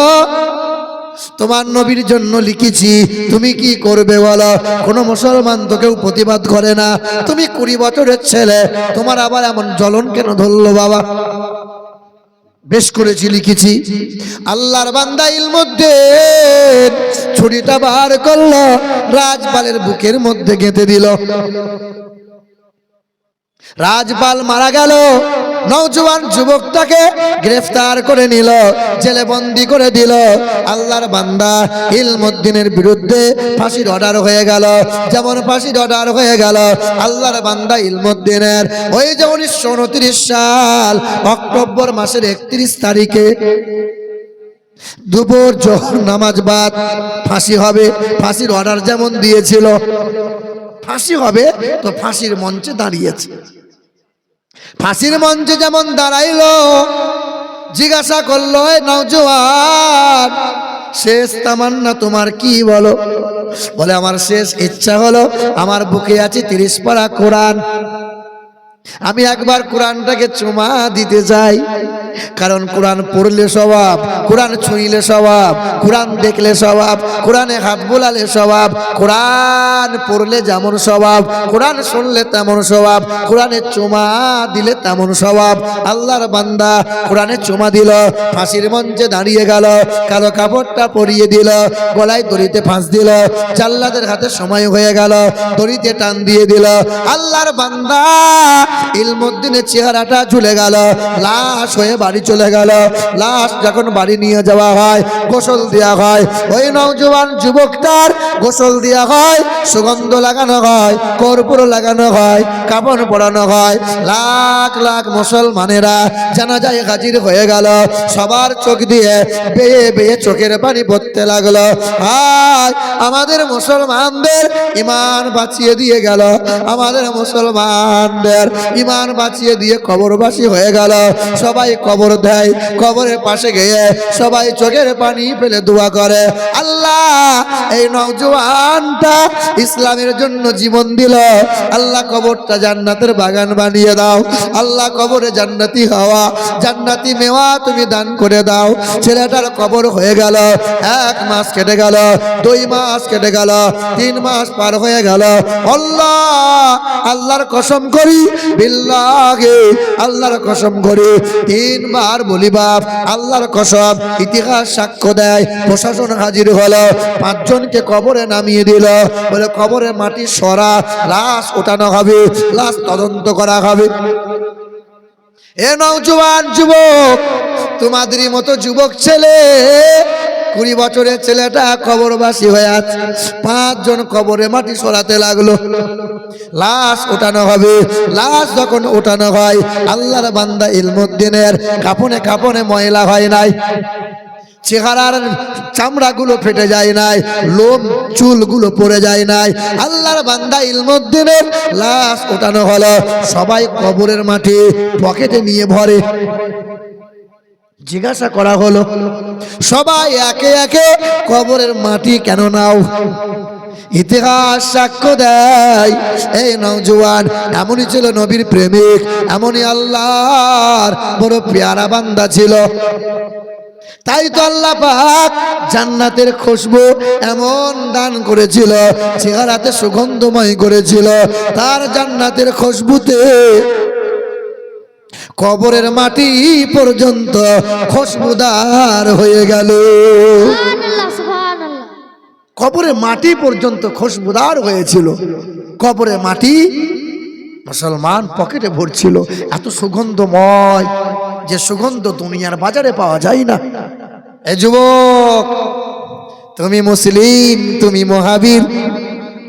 তোমার নবীর জন্য লিখেছি, তুমি কি করবে বলো? কোনো মুসলমান তো কেউ প্রতিবাদ করে না, তুমি 20 বছরের ছেলে, তোমার আবার এমন জ্বলন কেন ধরলো বাবা? বেশ করেছি, লিখেছি। আল্লাহর বান্দা ইলমুদ্দিন ছুরিটা বার করলো, রাজপালের বুকের মধ্যে গেঁথে দিল। রাজপাল মারা গেল, নওজোয়ান যুবকটাকে গ্রেফতার করে নিল, জেলে বন্দি করে দিল। আল্লাহর বান্দা ইলমুদ্দিনের বিরুদ্ধে ফাঁসির অর্ডার হয়ে গেল। যেমন ফাঁসির অর্ডার হয়ে গেল আল্লাহর বান্দা ইলমুদ্দিনের, ওই যে 1929 সাল অক্টোবর মাসের 31 তারিখে দুপুর জোহর নামাজ বাদ ফাঁসি হবে। ফাঁসির অর্ডার যেমন দিয়েছিল, ফাঁসি হবে, তো ফাঁসির মঞ্চে দাঁড়িয়েছে। ফাঁসির মঞ্চে যেমন দাঁড়াইলো, জিজ্ঞাসা করলো, নওজোয়ান, শেষ তামান্না তোমার কি বলো? বলে আমার শেষ ইচ্ছা হলো, আমার বুকে আছে 30 পারা কোরআন, আমি একবার কোরআনটাকে চুমা দিতে চাই। কারণ কোরআন পড়লে স্বভাব, কোরআন ছুঁইলে স্বভাব, কোরআন দেখলে স্বভাব, কোরআনে হাত বোলালে স্বভাব, কোরআন পড়লে যেমন স্বভাব, কোরআন শুনলে তেমন স্বভাব, কোরআনে চুমা দিলে তেমন স্বভাব। আল্লাহর বান্দা কোরআনে চুমা দিল, ফাঁসির মঞ্চে দাঁড়িয়ে গেল, কালো কাপড়টা পরিয়ে দিল, গলায় দড়িতে ফাঁস দিল, জাল্লাদের হাতে সময় হয়ে গেল, দড়িতে টান দিয়ে দিল। আল্লাহর বান্দা ইলমুদ্দিনের চেহারাটা ঝুলে গেল, লাশ হয়ে বাড়ি চলে গেল। লাশ যখন বাড়ি নিয়ে যাওয়া হয়, গোসল দেওয়া হয়, ওই নওজোয়ান যুবকটার গোসল দেওয়া হয়, সুগন্ধ লাগানো হয়, কর্পূর লাগানো হয়, কাফন পরানো হয়। লাখ লাখ মুসলমানেরা জানাজায় হাজির হয়ে গেল, সবার চোখ দিয়ে বেয়ে বেয়ে চোখের পানি পড়তে লাগলো। হায়, আমাদের মুসলমানদের ইমান বাঁচিয়ে দিয়ে গেল, আমাদের মুসলমানদের ইমান বাঁচিয়ে দিয়ে কবরবাসী হয়ে গেল। সবাই কবর দেয়, কবরের পাশে গিয়ে সবাই চোখের পানি ফেলে দোয়া করে, আল্লাহ এই নওজোয়ানটা ইসলামের জন্য জীবন দিল, আল্লাহ কবরটা জান্নাতের বাগান বানিয়ে দাও, আল্লাহ কবরে জান্নাতি হাওয়া, জান্নাতি মেওয়া তুমি দান করে দাও। ছেলেটার কবর হয়ে গেল, 1 মাস কেটে গেল, 2 মাস কেটে গেল, 3 মাস পার হয়ে গেল। আল্লাহ, আল্লাহর কসম করি, বিল্লাহি আল্লাহর কসম করি, 3 বার বলি বাপ, আল্লাহর কসম, ইতিহাস সাক্ষ্য দেয়, প্রশাসন হাজির হলো, 5 জনকে কবরে নামিয়ে দিল। বলে কবরে মাটি সরা, লাশ ওঠানো হবে, লাশ তদন্ত করা হবে। এ নওজোয়ান যুবক, তোমাদেরই মতো যুবক ছেলে, 20 বছরের ছেলেটা কবরবাসী হয়ে আছে। 5 জন কবরে মাটি সরাতে লাগলো, লাশ ওঠানো হবে। লাশ যখন ওঠানো হয়, আল্লাহর বান্দা ইলমুদ্দিনের কাপনে কাপনে ময়লা হয় নাই, চেহারার চামড়াগুলো ফেটে যায় নাই, লোম চুলগুলো পড়ে যায় নাই। আল্লাহর বান্দা ইলমুদ্দিনের লাশ ওঠানো হলো, সবাই কবরের মাটি পকেটে নিয়ে ভরে। জিজ্ঞাসা করা হলো, সবাই একে একে কবরের মাটি কেন নাও? ইতিহাস সাক্ষ্য দেয়, এই নওজোয়ান এমনই ছিল নবীর প্রেমিক, এমনই আল্লাহর বড় পেয়ারা বান্দা ছিল। তাই তো আল্লাহ পাক জান্নাতের খুশবু এমন দান করেছিল, চেহারাতে সুগন্ধময় করেছিল, তার জান্নাতের খুশবুতে কবরের মাটি পর্যন্ত খুশবুদার হয়ে গেল। কবরের মাটি পর্যন্ত খুশবুদার হয়েছিল। কবরের মাটি মুসলমান পকেটে ভরছিল, এত সুগন্ধময়, যে সুগন্ধ দুনিয়ার বাজারে পাওয়া যায় না। এ যুবক, তুমি মুসলিম, তুমি মহাবীর,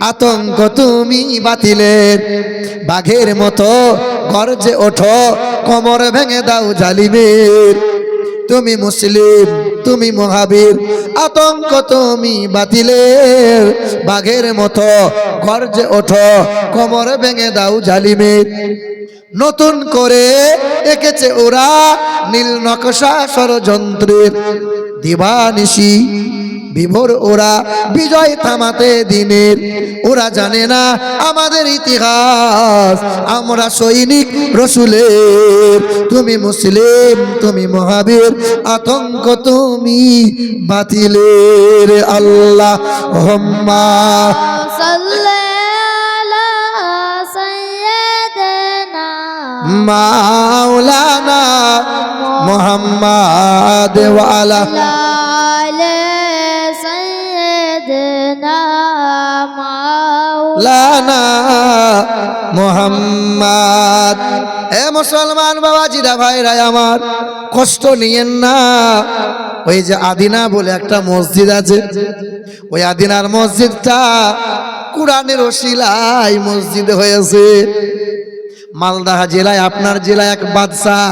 আতঙ্ক তুমি বাতিলের, বাঘের মতো গর্জে ওঠো, কোমর ভেঙে দাও জালিমের। তুমি মুসলিম, তুমি মহাবীর, আতঙ্ক তুমি বাতিলের, বাঘের মতো গর্জে ওঠো, কোমর ভেঙে দাও জালিমের। নতুন করে এঁকেছে ওরা নীল নকশা ষড়যন্ত্রের, দিবানিশি বিভোর ওরা বিজয় থামাতে দিনের। ওরা জানে না আমাদের ইতিহাস, আমরা সৈনিক রসুলের। তুমি মুসলিম, তুমি মহাবীর, আতঙ্ক তুমি বাতিলের। আল্লাহ হুম্মা মাওলানা মুহাম্মদ ওয়া আলা মাওলানা মুহাম্মদ। এ মুসলমান বাবাজিরা, ভাইরা আমার, কষ্ট নিয়েন না। ওই যে আদিনা বলে একটা মসজিদ আছে, ওই আদিনার মসজিদটা কুরআনের ওসিলায় মসজিদ হয়েছে। মালদা জেলায়, আপনার জেলায় এক বাদশাহ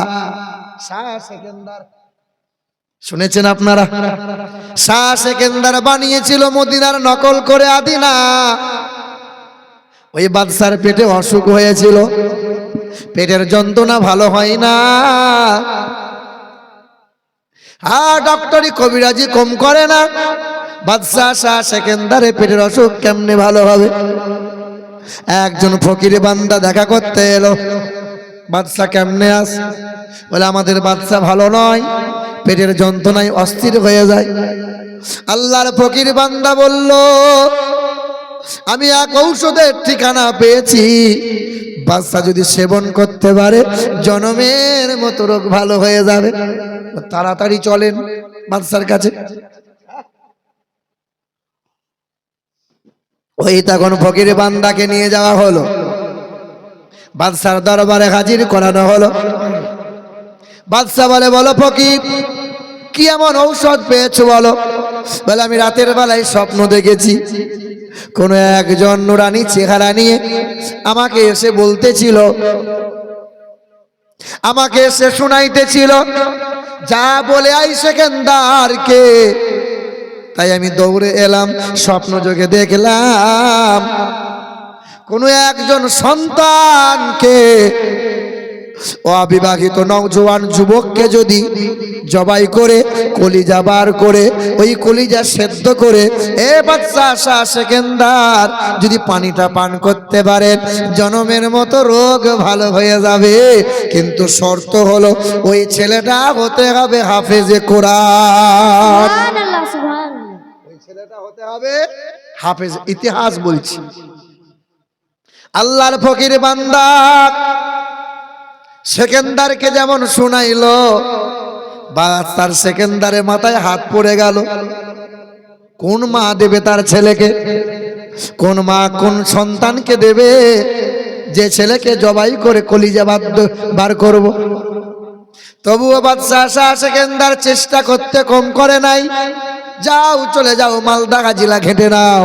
শাহ সেকেন্দার, শুনেছেন আপনারা? শাহ সেকেন্দার বানিয়েছিল মদিনার নকল করে আদিনা। ওই বাদশার পেটে অসুখ হয়েছিল, পেটের যন্ত্রণা ভালো হয় না। ডক্টরি কবিরাজি কম করে না। বাদশাহ শাহ সেকেন্দারের পেটের অসুখ কেমনে ভালো হবে? একজন ফকির বান্দা দেখা করতে এলো। বাদশা কেমনে আস? বলে আমাদের বাদশা ভালো নয়, পেটের যন্ত্রণায় অস্থির হয়ে যায়। আল্লাহর ফকির বান্দা বলল, আমি এক ঔষধের ঠিকানা পেয়েছি, বাদশা যদি সেবন করতে পারে জনমের মতো রোগ ভালো হয়ে যাবে। তাড়াতাড়ি চলেন বাদশার কাছে। ওই তখন ফকির বান্দাকে নিয়ে যাওয়া হলো, বাদশার দরবারে হাজির করানো হলো। বাদশা বলে, বলো ফকির, কি এমন ঔষধ পেয়েছো বলো? বলে, আমি রাতের বেলায় স্বপ্ন দেখেছি, কোন একজন নুরানি চেহারা নিয়ে আমাকে এসে বলতেছিল, আমাকে এসে শোনাইতেছিল, যা বলে আই সেকেন্দারকে। তাই আমি দৌড়ে এলাম, স্বপ্ন যোগে দেখলাম কোন একজন সন্তানকে, অবিবাহিত নওজোয়ান যুবককে যদি জবাই করে কলিজা বার করে ওই কলিজা সেদ্ধ করে এ বাদশা শাহ সেকেন্দার যদি পানিটা পান করতে পারেন জনমের মতো রোগ ভালো হয়ে যাবে। কিন্তু শর্ত হলো ওই ছেলেটা হতে হবে হাফেজে কোরআন। ওই ছেলেটা হতে হবে হাফেজ। ইতিহাস বলছি। আল্লাহর ফকির বান্দা সেকেন্দারকে যেমন শোনাইলো, বাদশার সেকেন্দারের মাথায় হাত পড়ে গেল। কোন মা দেবে তার ছেলেকে? কোন মা কোন সন্তানকে দেবে যে ছেলেকে জবাই করে কলিজা বার করব? তবুও বাদশা শাহ সেকেন্দার চেষ্টা করতে কম করে নাই। যাও, চলে যাও, মালদা জেলা ঘেটে নাও,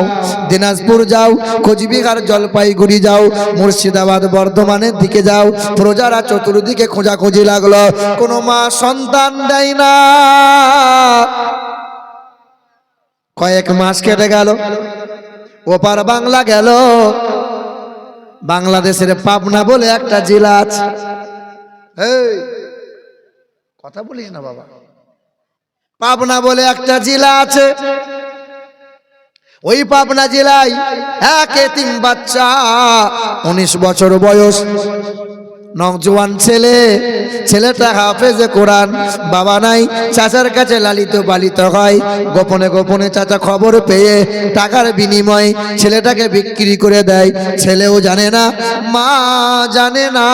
দিনাজপুর যাও, কোচবিহার জলপাইগুড়ি যাও, মুর্শিদাবাদ বর্ধমানের দিকে যাও। প্রজারা চতুর্দিকে খোঁজাখুঁজি লাগলো, কোনো মা সন্তান দেয় না। কয়েক মাস কেটে গেল, ওপার বাংলা গেল। বাংলাদেশের পাবনা বলে একটা জেলা আছে। এই কথা বলিস না বাবা। পাবনা বলে একটা জেলা আছে। ওই পাবনা জেলায় এক এতিম বাচ্চা, 19 বছর বয়স, নওজোয়ান ছেলে। ছেলেটা হাফেজে কোরআন, বাবা নাই, চাচার কাছে লালিত পালিত হয়। গোপনে গোপনে চাচা খবর পেয়ে টাকার বিনিময়ে ছেলেটাকে বিক্রি করে দেয়। ছেলেও জানে না, মা জানে না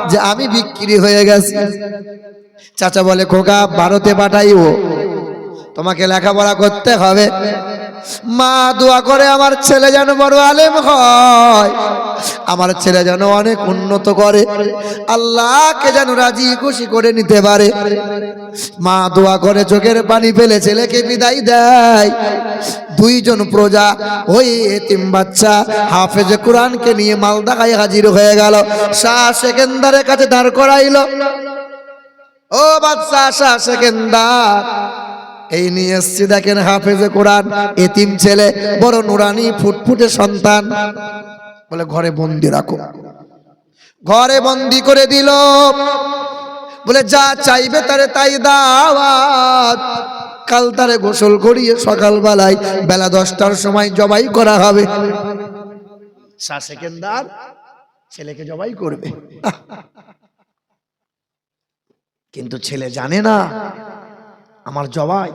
যে আমি বিক্রি হয়ে গেছি। চাচা বলে, খোকা ভারতে পাঠাইও, তোমাকে লেখাপড়া করতে হবে। মা দোয়া করে আমার ছেলে যেন বড় আলেম হয়, আমার ছেলে যেন অনেক উন্নত করে, আল্লাহকে যেন রাজি খুশি করে নিতে পারে। মা দোয়া করে, চোখের পানি ফেলে ছেলেকে বিদায় দেয়। দুইজন প্রজা ওই এতিম বাচ্চা হাফেজে কোরআনকে নিয়ে মালদায় হাজির হয়ে গেল। শাহ সেকেন্দারের কাছে দাঁড় করাইল। ও বাদশা শাহ সেকেন্দার, এই নিয়ে এসছি, দেখেন হাফেজে কোরআন, এতিম ছেলে, বড় নুরানি ফুটফুটে সন্তান। বলে, ঘরে বন্দি রাখো। ঘরে বন্দি করে দিল। বলে, যা চাইবে তারে তাই দাওয়াত। কাল তারে গোসল করিয়ে সকালবেলায় বেলা 10টার সময় জবাই করা হবে। সেকেন্দার ছেলেকে জবাই করবে, কিন্তু ছেলে জানে না আমার জবাই।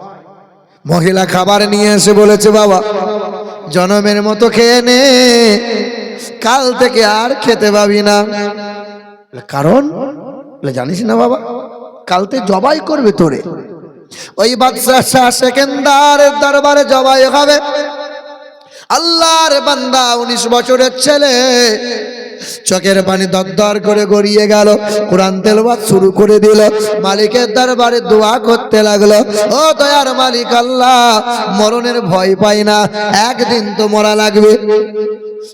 মহিলা খাবার নিয়ে এসে বলেছে, বাবা জনমের মতো খেয়ে নে, কাল থেকে আর খেতে পাবি না। কারণ জানিস না বাবা, কাল থেকে জবাই করবে তোরে। ওই বাদশাহ শাহ সেকেন্দারের দরবারে জবাই হবে। আল্লাহর বান্দা 19 বছরের ছেলে, চোখের পানি দরদর করে গড়িয়ে গেল, কোরআন তেলাওয়াত শুরু করে দিল, মালিকের দরবারে দোয়া করতে লাগলো, ও দয়ার মালিক আল্লাহ, মরণের ভয় পাই না, একদিন তো মরা লাগবে।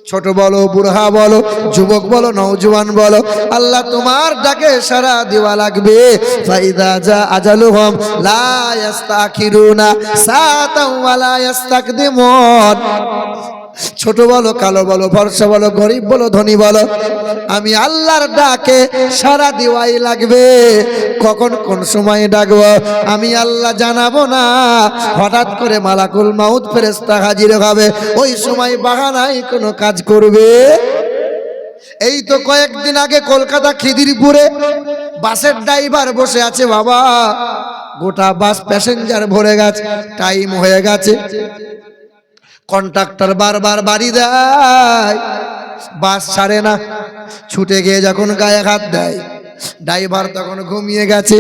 ছোট বলো, বুড়া বলো, যুবক বলো, নওজোয়ান বলো, আল্লাহ তোমার ডাকে সারা দেওয়া লাগবে। ফাইদা জা আজালুহুম লা ইস্তাখিরুনা সাতাও ওয়া লা ইস্তাকদিমুন। ছোট বলো, কালো বলো, ফর্সা বলো, গরিব বলো, ধনী বলো, আমি আল্লাহর ডাকে সারা দেওয়াই লাগবে। কখন কোন সময় ডাকবো আমি আল্লাহ জানাবো না। হঠাৎ করে মালাকুল মাউত ফেরেশতা হাজির হবে, ওই সময় বাহানায় কোনো কাজ করবে। এই তো কয়েকদিন আগে কলকাতা খিদিরপুরে বাসের ড্রাইভার বসে আছে বাবা, গোটা বাস প্যাসেঞ্জার ভরে গেছে, টাইম হয়ে গেছে, কন্ট্রাক্টর বারবার বাড়ি দেয়, বাস ছাড়ে না। ছুটে গিয়ে যখন গায়ে হাত দেয়, ড্রাইভার তখন ঘুমিয়ে গেছে।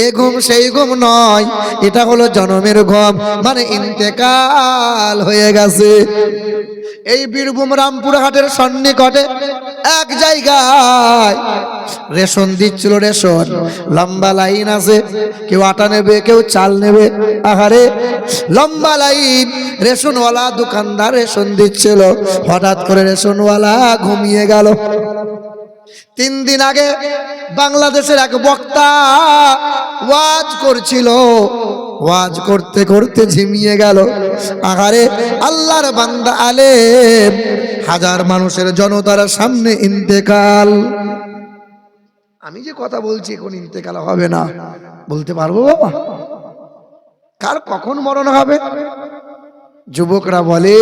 এ ঘুম সেই ঘুম নয়, এটা হলো জনমের ঘুম, মানে ইন্তেকাল হয়ে গেছে। এই বীরভূম রামপুরহাটের সন্নিকটে এক জায়গায় রেশন দিচ্ছিল, রেশন লম্বা লাইন আছে, কেউ আটা নেবে, কেউ চাল নেবে, আহারে লম্বা লাইন। রেশনওয়ালা দোকানদার রেশন দিচ্ছিল, হঠাৎ করে রেশনওয়ালা ঘুমিয়ে গেল। 3 দিন আগে বাংলাদেশের এক বক্তা ওয়াজ করছিল, ওয়াজ করতে করতে ঝিমিয়ে গেল। আহারে আল্লাহর বান্দা আলেম, হাজার মানুষের জনতার সামনে ইন্তেকাল। আমি যে কথা বলছি এখন ইন্তেকাল হবে না বলতে পারবো বাবা? কার কখন মরণ হবে? যুবকরা বলে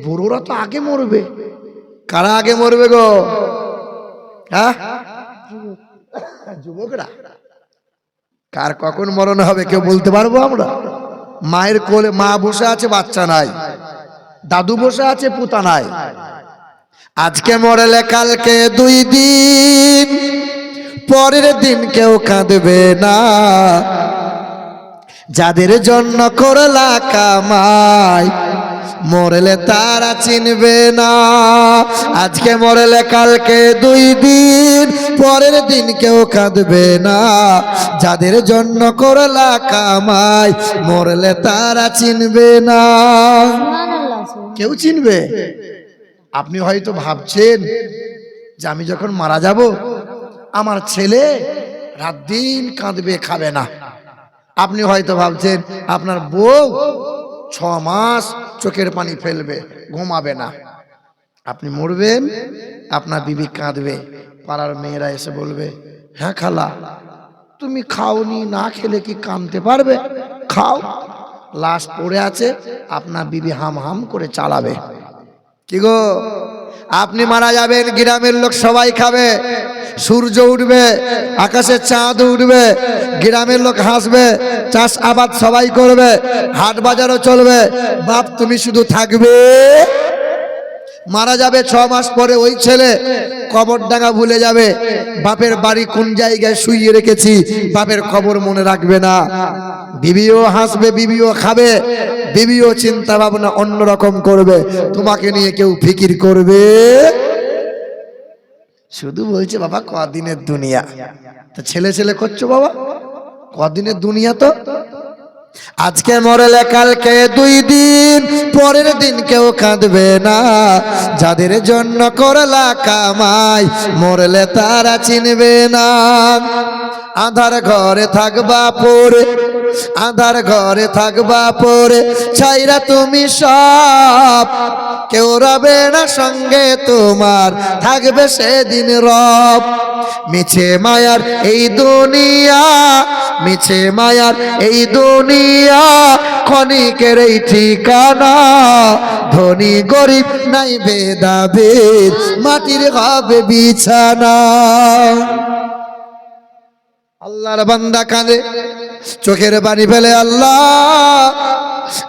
বুড়োরা তো আগে মরবে। কারা আগে মরবে গো? হ্যাঁ, যুবকরা। কার কখন মরণ হবে কেউ বলতে পারবো আমরা? মায়ের কোলে মা বসে আছে, বাচ্চা নাই, দাদু বসে আছে, পুতা নাই। আজকে মরলে কালকে 2 দিন, পরের দিন কেউ কাঁদবে না। যাদের জন্য করলা কামাই, মরলে তারা চিনবে না। আজকে মরলে কালকে 2 দিন, পরের দিন কেউ কাঁদবে না। যাদের জন্য করলা কামাই, মরলে তারা চিনবে না। কেউ চিনবে? আপনি হয়তো ভাবছেন যে আমি যখন মারা যাব আমার ছেলে রাত দিন কাঁদবে, খাবে না। আপনি হয়তো ভাবছেন আপনার বউ 6 মাস চোখের পানি ফেলবে, ঘুমাবে না। আপনি মরবেন, আপনার বিবি কাঁদবে, পাড়ার মেয়েরা এসে বলবে, হ্যাঁ খালা তুমি খাওনি, না খেলে কি কাঁদতে পারবে? খাও। লাশ পড়ে আছে, আপনার বিবি হাম হাম করে চালাবে। কি গো, আপনি মারা যাবেন, গ্রামের লোক সবাই খাবে, সূর্য উঠবে, আকাশে চাঁদ উঠবে, গ্রামের লোক হাসবে, চাষ আবাদ সবাই করবে, হাট বাজারও চলবে, বাপ তুমি শুধু থাকবে। মারা যাবে 6 মাস পরে ওই ছেলে কবরডাঙ্গা ভুলে যাবে, বাপের বাড়ি কোন জায়গায় শুইয়ে রেখেছি বাপের খবর মনে রাখবে না। বিবিও হাসবে, বিবিও খাবে, বিবিও চিন্তা ভাবনা অন্যরকম করবে, তোমাকে নিয়ে কেউ ফিকির করবে। শুধু বলছে বাবা কদিনের দুনিয়া, তো ছেলে ছেলে করছো বাবা, কদিনের দুনিয়া তো। আজকে মরলে কালকে 2 দিন, পরের দিন কেউ কাঁদবে না। যাদের জন্য করলা কামাই, মরলে তারা চিনবে না। আধার ঘরে থাকবা পরে, আধার ঘরে থাকবা পরে, ছাইরা তুমি সব কেউ রবে না সঙ্গে তোমার, থাকবে সেদিন রব। মিছে মায়ার এই দুনিয়া, মিছে মায়ার এই দুনিয়া, ক্ষণিকের এই ঠিকানা। ধনী গরিব নাই ভেদাভেদ, মাটির হবে বিছানা। আল্লাহর বান্দা কাঁদে, চোখের পানি ফেলে, আল্লাহ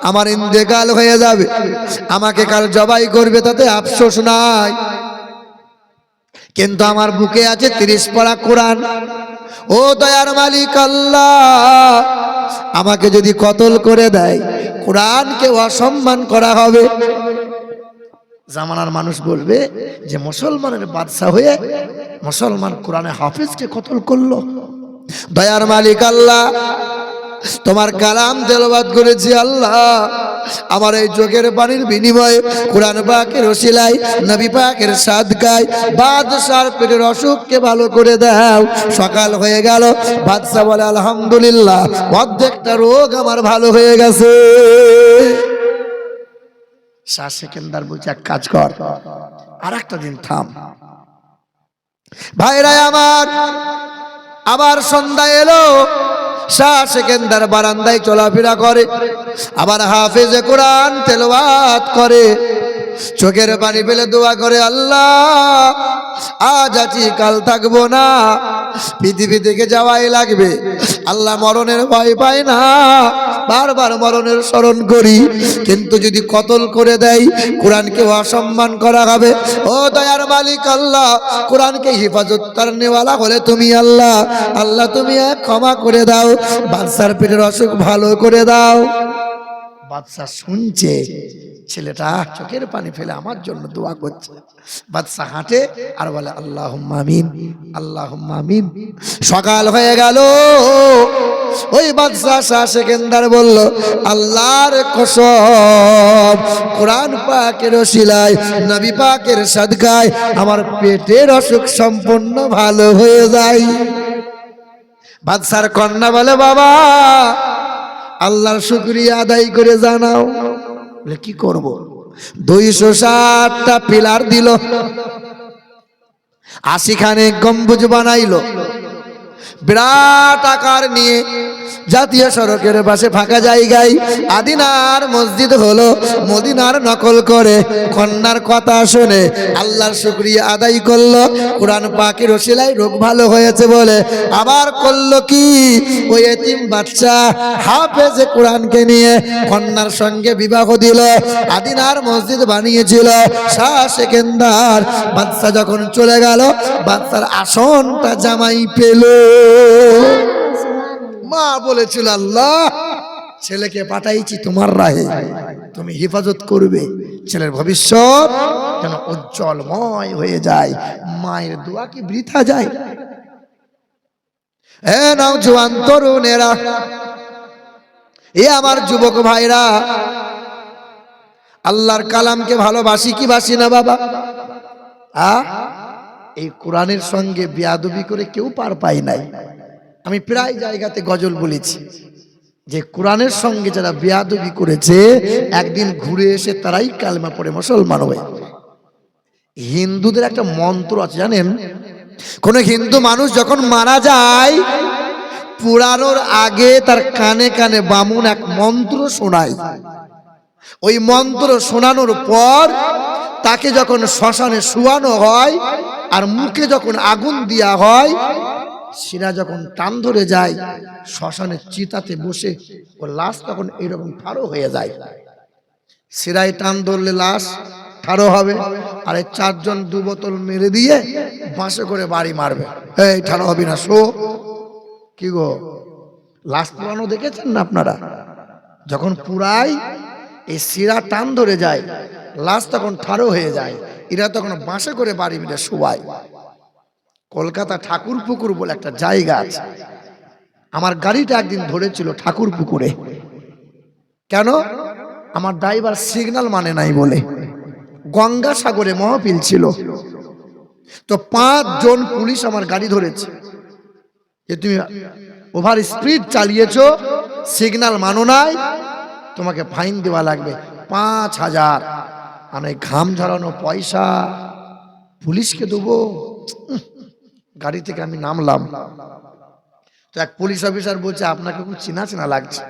আমার ইন্তেকাল হয়ে যাবে, আমাকে কাল জবাই করবে, তাতে আফসোস নাই, কিন্তু আমার বুকে আছে 30 পারা কোরআন। ও দয়ার মালিক আল্লাহ, আমাকে যদি কতল করে দেয়, কোরআনকে অসম্মান করা হবে। জামানার মানুষ বলবে যে মুসলমানের বাদশা হয়ে মুসলমান কোরআনে হাফেজকে কতল করলো। দয়ার মালিক আল্লাহ, তোমার কালাম তেলাওয়াত করেছি আল্লাহ, আমার এই চোখের পানির বিনিময়ে কোরআন পাকের ওসিলায় নবী পাকের সাদকায় বাদশার পেটের অসুখকে ভালো করে দাও। সকাল হয়ে গেল, বাদশা বলে আলহামদুলিল্লাহ, অর্ধেকটা রোগ আমার ভালো হয়ে গেছে। শাহ সেকেন্দার বলছে এক কাজ কর, আর একটা দিন থাম। ভাইরা আমার, আবার সন্ধ্যা এলো, শাহ সেকেন্দার বারান্দায় চলাফেরা করে, আবার হাফেজে কোরআন তেলাওয়াত করে, চোখের পানি ফেলে দোয়া করে, আল্লাহ আজ আছি কাল থাকবো না, পৃথিবী থেকে যাওয়াই লাগবে। আল্লাহ মরণের ভয় পায় না, বারবার মরণের স্মরণ করি, কিন্তু যদি কতল করে দেয় কোরআনকে অসম্মান করা হবে। ও দয়ার মালিক আল্লাহ, কোরআনকে হিফাজত করনেওয়ালা হলে তুমি আল্লাহ, আল্লাহ তুমি এক ক্ষমা করে দাও, বাদশার পেটের অসুখ ভালো করে দাও। বাদশা শুনছে, ছেলেটা চোখের পানি ফেলে আমার জন্য দোয়া করছে। বাদশা হাঁটে আর বলে আল্লাহুম্মা আমিন, আল্লাহুম্মা আমিন। সকাল হয়ে গেল, ওই বাদশা শাহ সেকেন্দার বলল, আল্লাহর কসম, কোরআন পাকের ওসিলায় নবী পাকের সাদকায় আমার পেটের অসুখ সম্পূর্ণ ভালো হয়ে যায়। বাদশার কন্যা বলে, বাবা আল্লাহর শুকরিয়া আদায় করে জানাও। বলে কি করব? 260টা পিলার দিল, 80 খানে গম্বুজ বানাইলো, বিরাট আকার নিয়ে জাতীয় সড়কের পাশে ফাঁকা জায়গায় আদিনার মসজিদ হলো। মদিনার নকল করে কন্যার কথা শুনে আল্লাহর শুকরিয়া আদায় করলো, কোরআন পাকের ওসিলায় রোগ ভালো হয়েছে বলে। আবার করলো কি, ওই এতিম বাচ্চা হাফেজে কোরআনকে নিয়ে কন্যার সঙ্গে বিবাহ দিল, আদিনার মসজিদ বানিয়েছিল শাহ সেকেন্দার। বাচ্চা যখন চলে গেল, বাচ্চার আসনটা জামাই পেল। মা বলেছিল, আল্লাহ ছেলেকে পাঠাইছি তোমার রাহে, তুমি হেফাজত করবে, ছেলের ভবিষ্যৎ যেন উজ্জ্বলময় হয়ে যায়। মায়ের দোয়া কি বৃথা যায়? এ নওজোয়ান তরুণেরা, এ আমার যুবক ভাইরা, আল্লাহর কালামকে ভালোবাসি কি বাসি না বাবা? এই কোরআনের সঙ্গে বেয়াদবি করে কেউ পার পায় নাই। আমি প্রায় জায়গাতে গজল বলেছি যে কোরআনের সঙ্গে যারা বেয়াদবি করেছে, একদিন ঘুরে এসে তারাই কালেমা পড়ে মুসলমান হয়ে। হিন্দুদের একটা মন্ত্র আছে জানেন, কোন হিন্দু মানুষ যখন মারা যায়, পুরানোর আগে তার কানে কানে বামুন এক মন্ত্র শোনায়। ওই মন্ত্র শোনানোর পর তাকে যখন শ্মশানে শুয়ানো হয় আর মুখে যখন আগুন দেওয়া হয়, শিরা যখন টান ধরে যায়, শ্মশানের চিতাতে বসে ও লাশ তখন এরকম ঠাড়ো হয়ে যায়। শিরায় টান ধরলে লাশ ঠাড়ো হবে, আর এই 4 জন 2 বোতল মেরে দিয়ে বাঁশে করে বাড়ি মারবে, এই ঠাড়ো হবি না, শো। কি গো, লাশ পুরানো দেখেছেন না আপনারা? যখন পুরাই এই শিরা টান ধরে যায়, লাশ তখন ঠাড়ো হয়ে যায়, এরা তখন বাঁশে করে বাড়ি মেরে শোয়ায়। কলকাতা ঠাকুর পুকুর বলে একটা জায়গা আছে, আমার গাড়িটা একদিন ধরেছিল ঠাকুর পুকুরে। কেন? আমার ড্রাইভার সিগন্যাল মানে নাই বলে। গঙ্গাসাগরে মহফিল ছিল, তো 5 জন পুলিশ আমার গাড়ি ধরেছে যে তুমি ওভার স্পিড চালিয়েছো, সিগন্যাল মানো নাই, তোমাকে ফাইন দেওয়া লাগবে 5000। আর এই ঘাম ঝরানো পয়সা পুলিশকে দেবো। গাড়ি থেকে আমি নামলাম, তো এক পুলিশ অফিসার বলছে আপনাকে খুব চেনা চেনা লাগছে।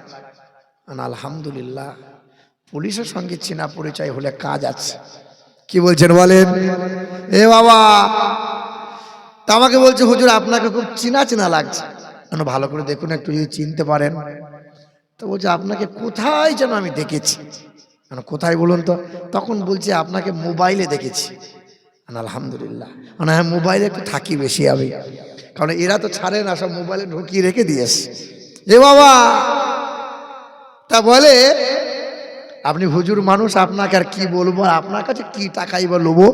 আলহামদুলিল্লাহ, পুলিশের সঙ্গে চেনা পরিচয় হলে কাজ আছে। কি বলছেন বলেন? এ বাবা, তা আমাকে বলছে হুজুর আপনাকে খুব চেনা চেনা লাগছে, ভালো করে দেখুন একটু যদি চিনতে পারেন। তো বলছে আপনাকে কোথায় যেন আমি দেখেছি। কোথায় বলুন তো? তখন বলছে আপনাকে মোবাইলে দেখেছি। আলহামদুলিল্লাহ, হ্যাঁ মোবাইলে একটু থাকি বেশি আমি, কারণ এরা তো ছাড়ে না, সব মোবাইলে ঢুকিয়ে রেখে দিয়েছে। এ বাবা, তা বলে আপনি হুজুর মানুষ, আপনাকে আর কি বলবো, আপনার কাছে কি টাকাই বা লোবো,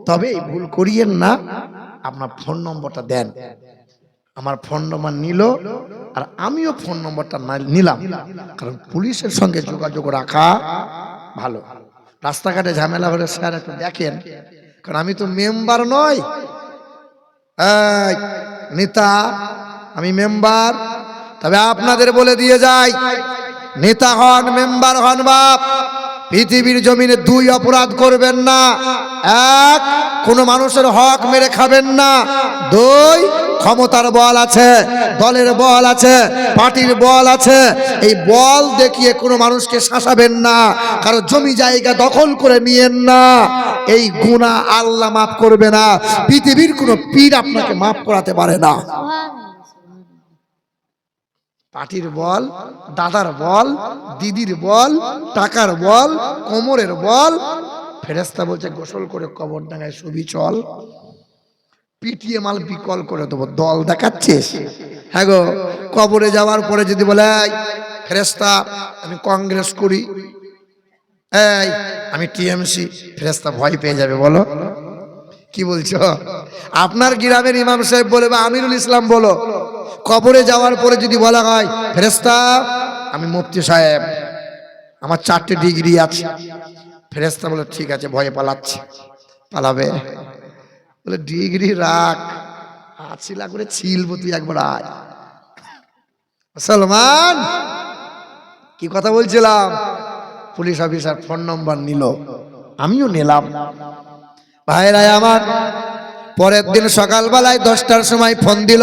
তবে ভুল করিয়েন না, আপনার ফোন নম্বরটা দেন। আমার ফোন নম্বর নিল, আর আমিও ফোন নম্বরটা নিলাম, কারণ পুলিশের সঙ্গে যোগাযোগ রাখা ভালো। রাস্তাঘাটে ঝামেলা হলে স্যার একটু দেখেন, কারণ আমি তো মেম্বার নই, নেতা, আমি মেম্বার। তবে আপনাদের বলে দিয়ে যাই, নেতা হন মেম্বার হন বাপ, পৃথিবীর জমিনে দুই অপরাধ করবেন না। এক, কোনো মানুষের হক মেরে খাবেন না। দুই, ক্ষমতার বল আছে, দলের বল আছে, পার্টির বল আছে, এই বল দেখিয়ে কোনো মানুষকে শাসাবেন না, কারো জমি জায়গা দখল করে নিয়েন না। এই গুনাহ আল্লাহ মাফ করবে না, পৃথিবীর কোনো পীর আপনাকে মাফ করাতে পারে না। পার্টির বল, দাদার বল, দিদির বল, টাকার বল, কোমরের বল, ফেরেশতা বলছে গোসল করে কবর ডাঙায় শুবি চল, পিটিয়ে মাল বিকল করে দেবো, দল দেখাচ্ছিস। হ্যাঁ গো, কবরে যাওয়ার পরে যদি বলে ফেরেশতা আমি কংগ্রেস করি, এই আমি টিএমসি, ফেরেশতা ভয় পেয়ে যাবে। বলো কি বলছো? আপনার গ্রামের ইমাম সাহেব বলে বা আমিরুল ইসলাম বলো, কবরে যাওয়ার পরে যদি বলা হয় ফেরেশতা আমি মুফতি সাহেব, আমার 4টে ডিগ্রি আছে, ফেরেশতা বলে ঠিক আছে, ভয়ে পালাচ্ছে, পালাবে, বলে ডিগ্রি রাখ, আছিলা করে ছিলবো, তুই একবার আয়। মুসলমান, কি কথা বলছিলাম? পুলিশ অফিসার ফোন নম্বর নিল, আমিও নিলাম। ভাইরা আমার, পরের দিন সকালবেলায় 10টার সময় ফোন দিল,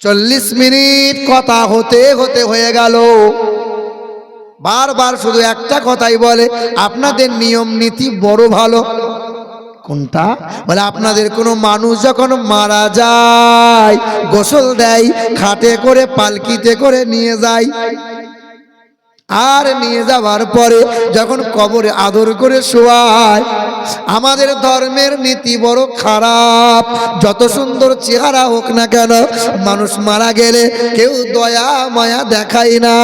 40 মিনিট কথা হতে হতে হয়ে গেল। বারবার শুধু একটা কথাই বলে, আপনাদের নিয়ম নীতি বড় ভালো। কোনটা? বলে আপনাদের কোনো মানুষ যখন মারা যায় গোসল দেয়, খাটে করে পালকিতে করে নিয়ে যায়, আর নিয়ে যাওয়ার পরে যখন কবরে আদর করে শোয়ায়। আমাদের ধর্মের নীতি বড় খারাপ, যত সুন্দর চেহারা হোক না কেন, মানুষ মারা গেলে কেউ দয়া মায়া দেখায় না,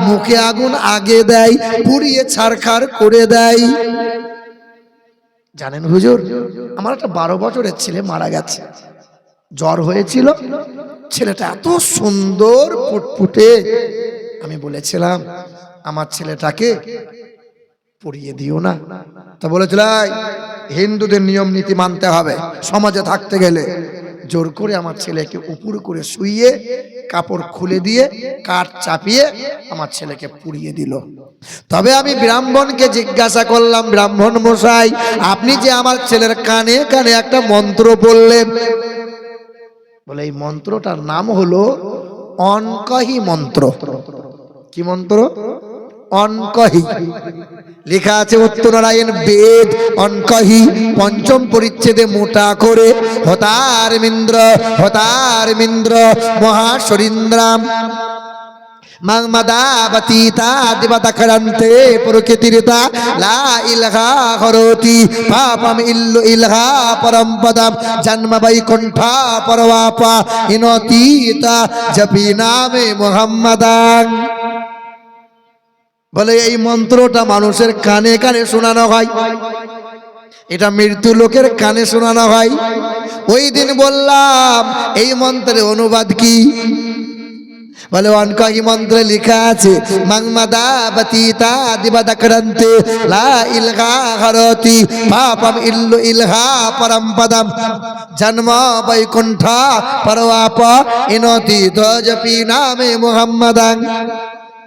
মুখে আগুন আগে দেয়, পুড়িয়ে ছারখার করে দেয়। জানেন হুজুর, আমার একটা 12 বছরের ছেলে মারা গেছে, জ্বর হয়েছিল, ছেলেটা এত সুন্দর ফুটফুটে, আমি বলেছিলাম আমার ছেলেটাকে পড়িয়ে দিও না। তা বলেছিল হিন্দুদের নিয়ম নীতি মানতে হবে, সমাজে থাকতে গেলে। জোর করে আমার ছেলেকে উপর করে শুইয়ে কাপড় খুলে দিয়ে কাঠ চাপিয়ে আমার ছেলেকে পুড়িয়ে দিল। তবে আমি ব্রাহ্মণকে জিজ্ঞাসা করলাম, ব্রাহ্মণ মশাই আপনি যে আমার ছেলের কানে কানে একটা মন্ত্র বললেন, বলে এই মন্ত্রটার নাম হলো অনকহি মন্ত্র। কি মন্ত্র? অনকহি। লেখা আছে উত্তরনারায়ণ বেদ অনকহি ৫ম পরিচ্ছেদে মোটা করে, হতার মিন্দ্র মহাশরীন্দ্রাম মাংমাদাবতীতা দিবাদাকরন্তে প্রকৃতিরিতা লা ইলহা হরতি পাপম ইল্লু ইলহা পরমপদম জন্ম বৈকুণ্ঠা পরবাপা ইনতীতা জপি নামে মুহাম্মাদান। বলে এই মন্ত্রটা মানুষের কানে কানে শোনানো হয়, এটা মৃত্যু লোকের কানে শোনানো হয়। ওই দিন বললাম এই মন্ত্রের অনুবাদ কি? বলে অনকহি মন্ত্রে লেখা আছে মাংমাদাবতীতা দিবাদাকরন্তে লা ইলহা হরতি পাপম ইল্লু ইলহা পরমপদম জন্ম বৈকুণ্ঠা পরবাপা ইনতীতা জপি নামে মুহাম্মাদান।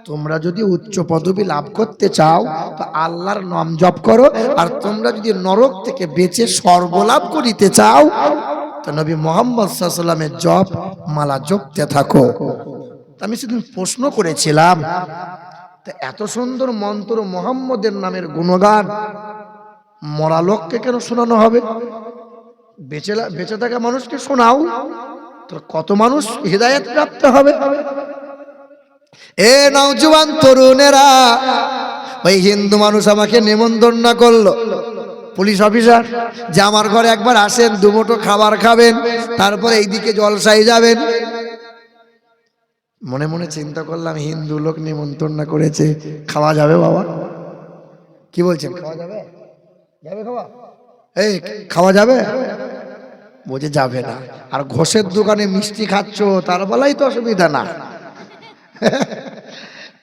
তোমরা যদি উচ্চ পদবি লাভ করতে চাও তো আল্লাহর নাম জপ করো, আর তোমরা যদি নরক থেকে বেঁচে স্বর্গলাভ করিতে চাও তো নবী মুহাম্মদ সাল্লাল্লাহু আলাইহি ওয়াসাল্লামের জপ মালা জপতে থাকো। আমি সেদিন প্রশ্ন করেছিলাম, তা এত সুন্দর মন্ত্র মুহাম্মদের নামের গুণগান মরা লোককে কেন শোনানো হবে? বেঁচে থাকা মানুষকে শোনাও, তো কত মানুষ হিদায়াত প্রাপ্ত হবে। এ নওজোয়ান তরুণেরা, ওই হিন্দু মানুষ আমাকে নিমন্ত্রণ করলো, পুলিশ অফিসার, যে আমার ঘরে একবার আসেন, দুমুঠো খাবার খাবেন, তারপরে এইদিকে জলসায় যাবেন। মনে মনে চিন্তা করলাম, হিন্দু লোক নিমন্ত্রণ করেছে, খাওয়া যাবে বাবা? কি বলছেন, খাওয়া যাবে? যাবে খাওয়া? এই খাওয়া যাবে? বলছে যাবে না। আর ঘোষের দোকানে মিষ্টি খাচ্ছ, তার বেলায় তো অসুবিধা না।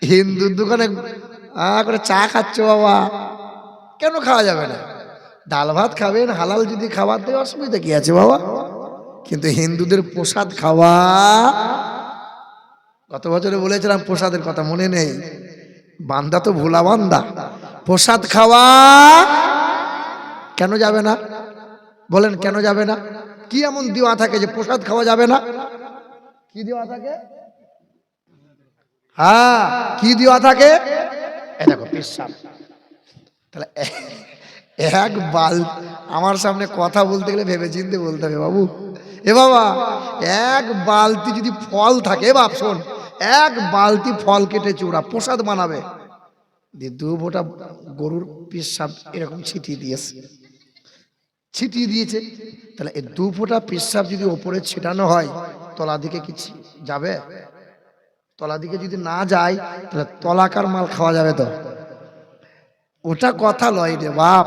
হিন্দুর দোকানে করে চা খাচ্ছ বাবা, কেন খাওয়া যাবে না? ডাল ভাত খাবেন, হালাল যদি খাবার দেয় অসুবিধা কি আছে বাবা? কিন্তু হিন্দুদের প্রসাদ খাওয়া, গত বছরে বলেছিলাম প্রসাদের কথা, মনে নেই? বান্দা তো ভোলা বান্দা। প্রসাদ খাওয়া কেন যাবে না বলেন? কেন যাবে না? কি এমন দেওয়া থাকে যে প্রসাদ খাওয়া যাবে না? কি দেওয়া থাকে? হ্যাঁ, কি দেওয়া থাকে? এই দেখো পেশাব। তাহলে এক আমার সামনে কথা বলতে গেলে ভেবে চিন্তে বলতে হবে বাবু। এ বাবা, এক বালতি যদি ফল থাকে, বাপ শোন, এক বালতি ফল কেটেছে, ওরা প্রসাদ বানাবে, দিয়ে 2 ফোঁটা গরুর পেশাব এরকম ছিটিয়ে দিয়েছে। তাহলে এই 2 ফোঁটা পেশাব যদি ওপরে ছিটানো হয়, তলা দিকে কি যাবে? তলা দিকে যদি না যায়, তাহলে তলাকার মাল খাওয়া যাবে তো? ওটা কথা লয় রে বাপ।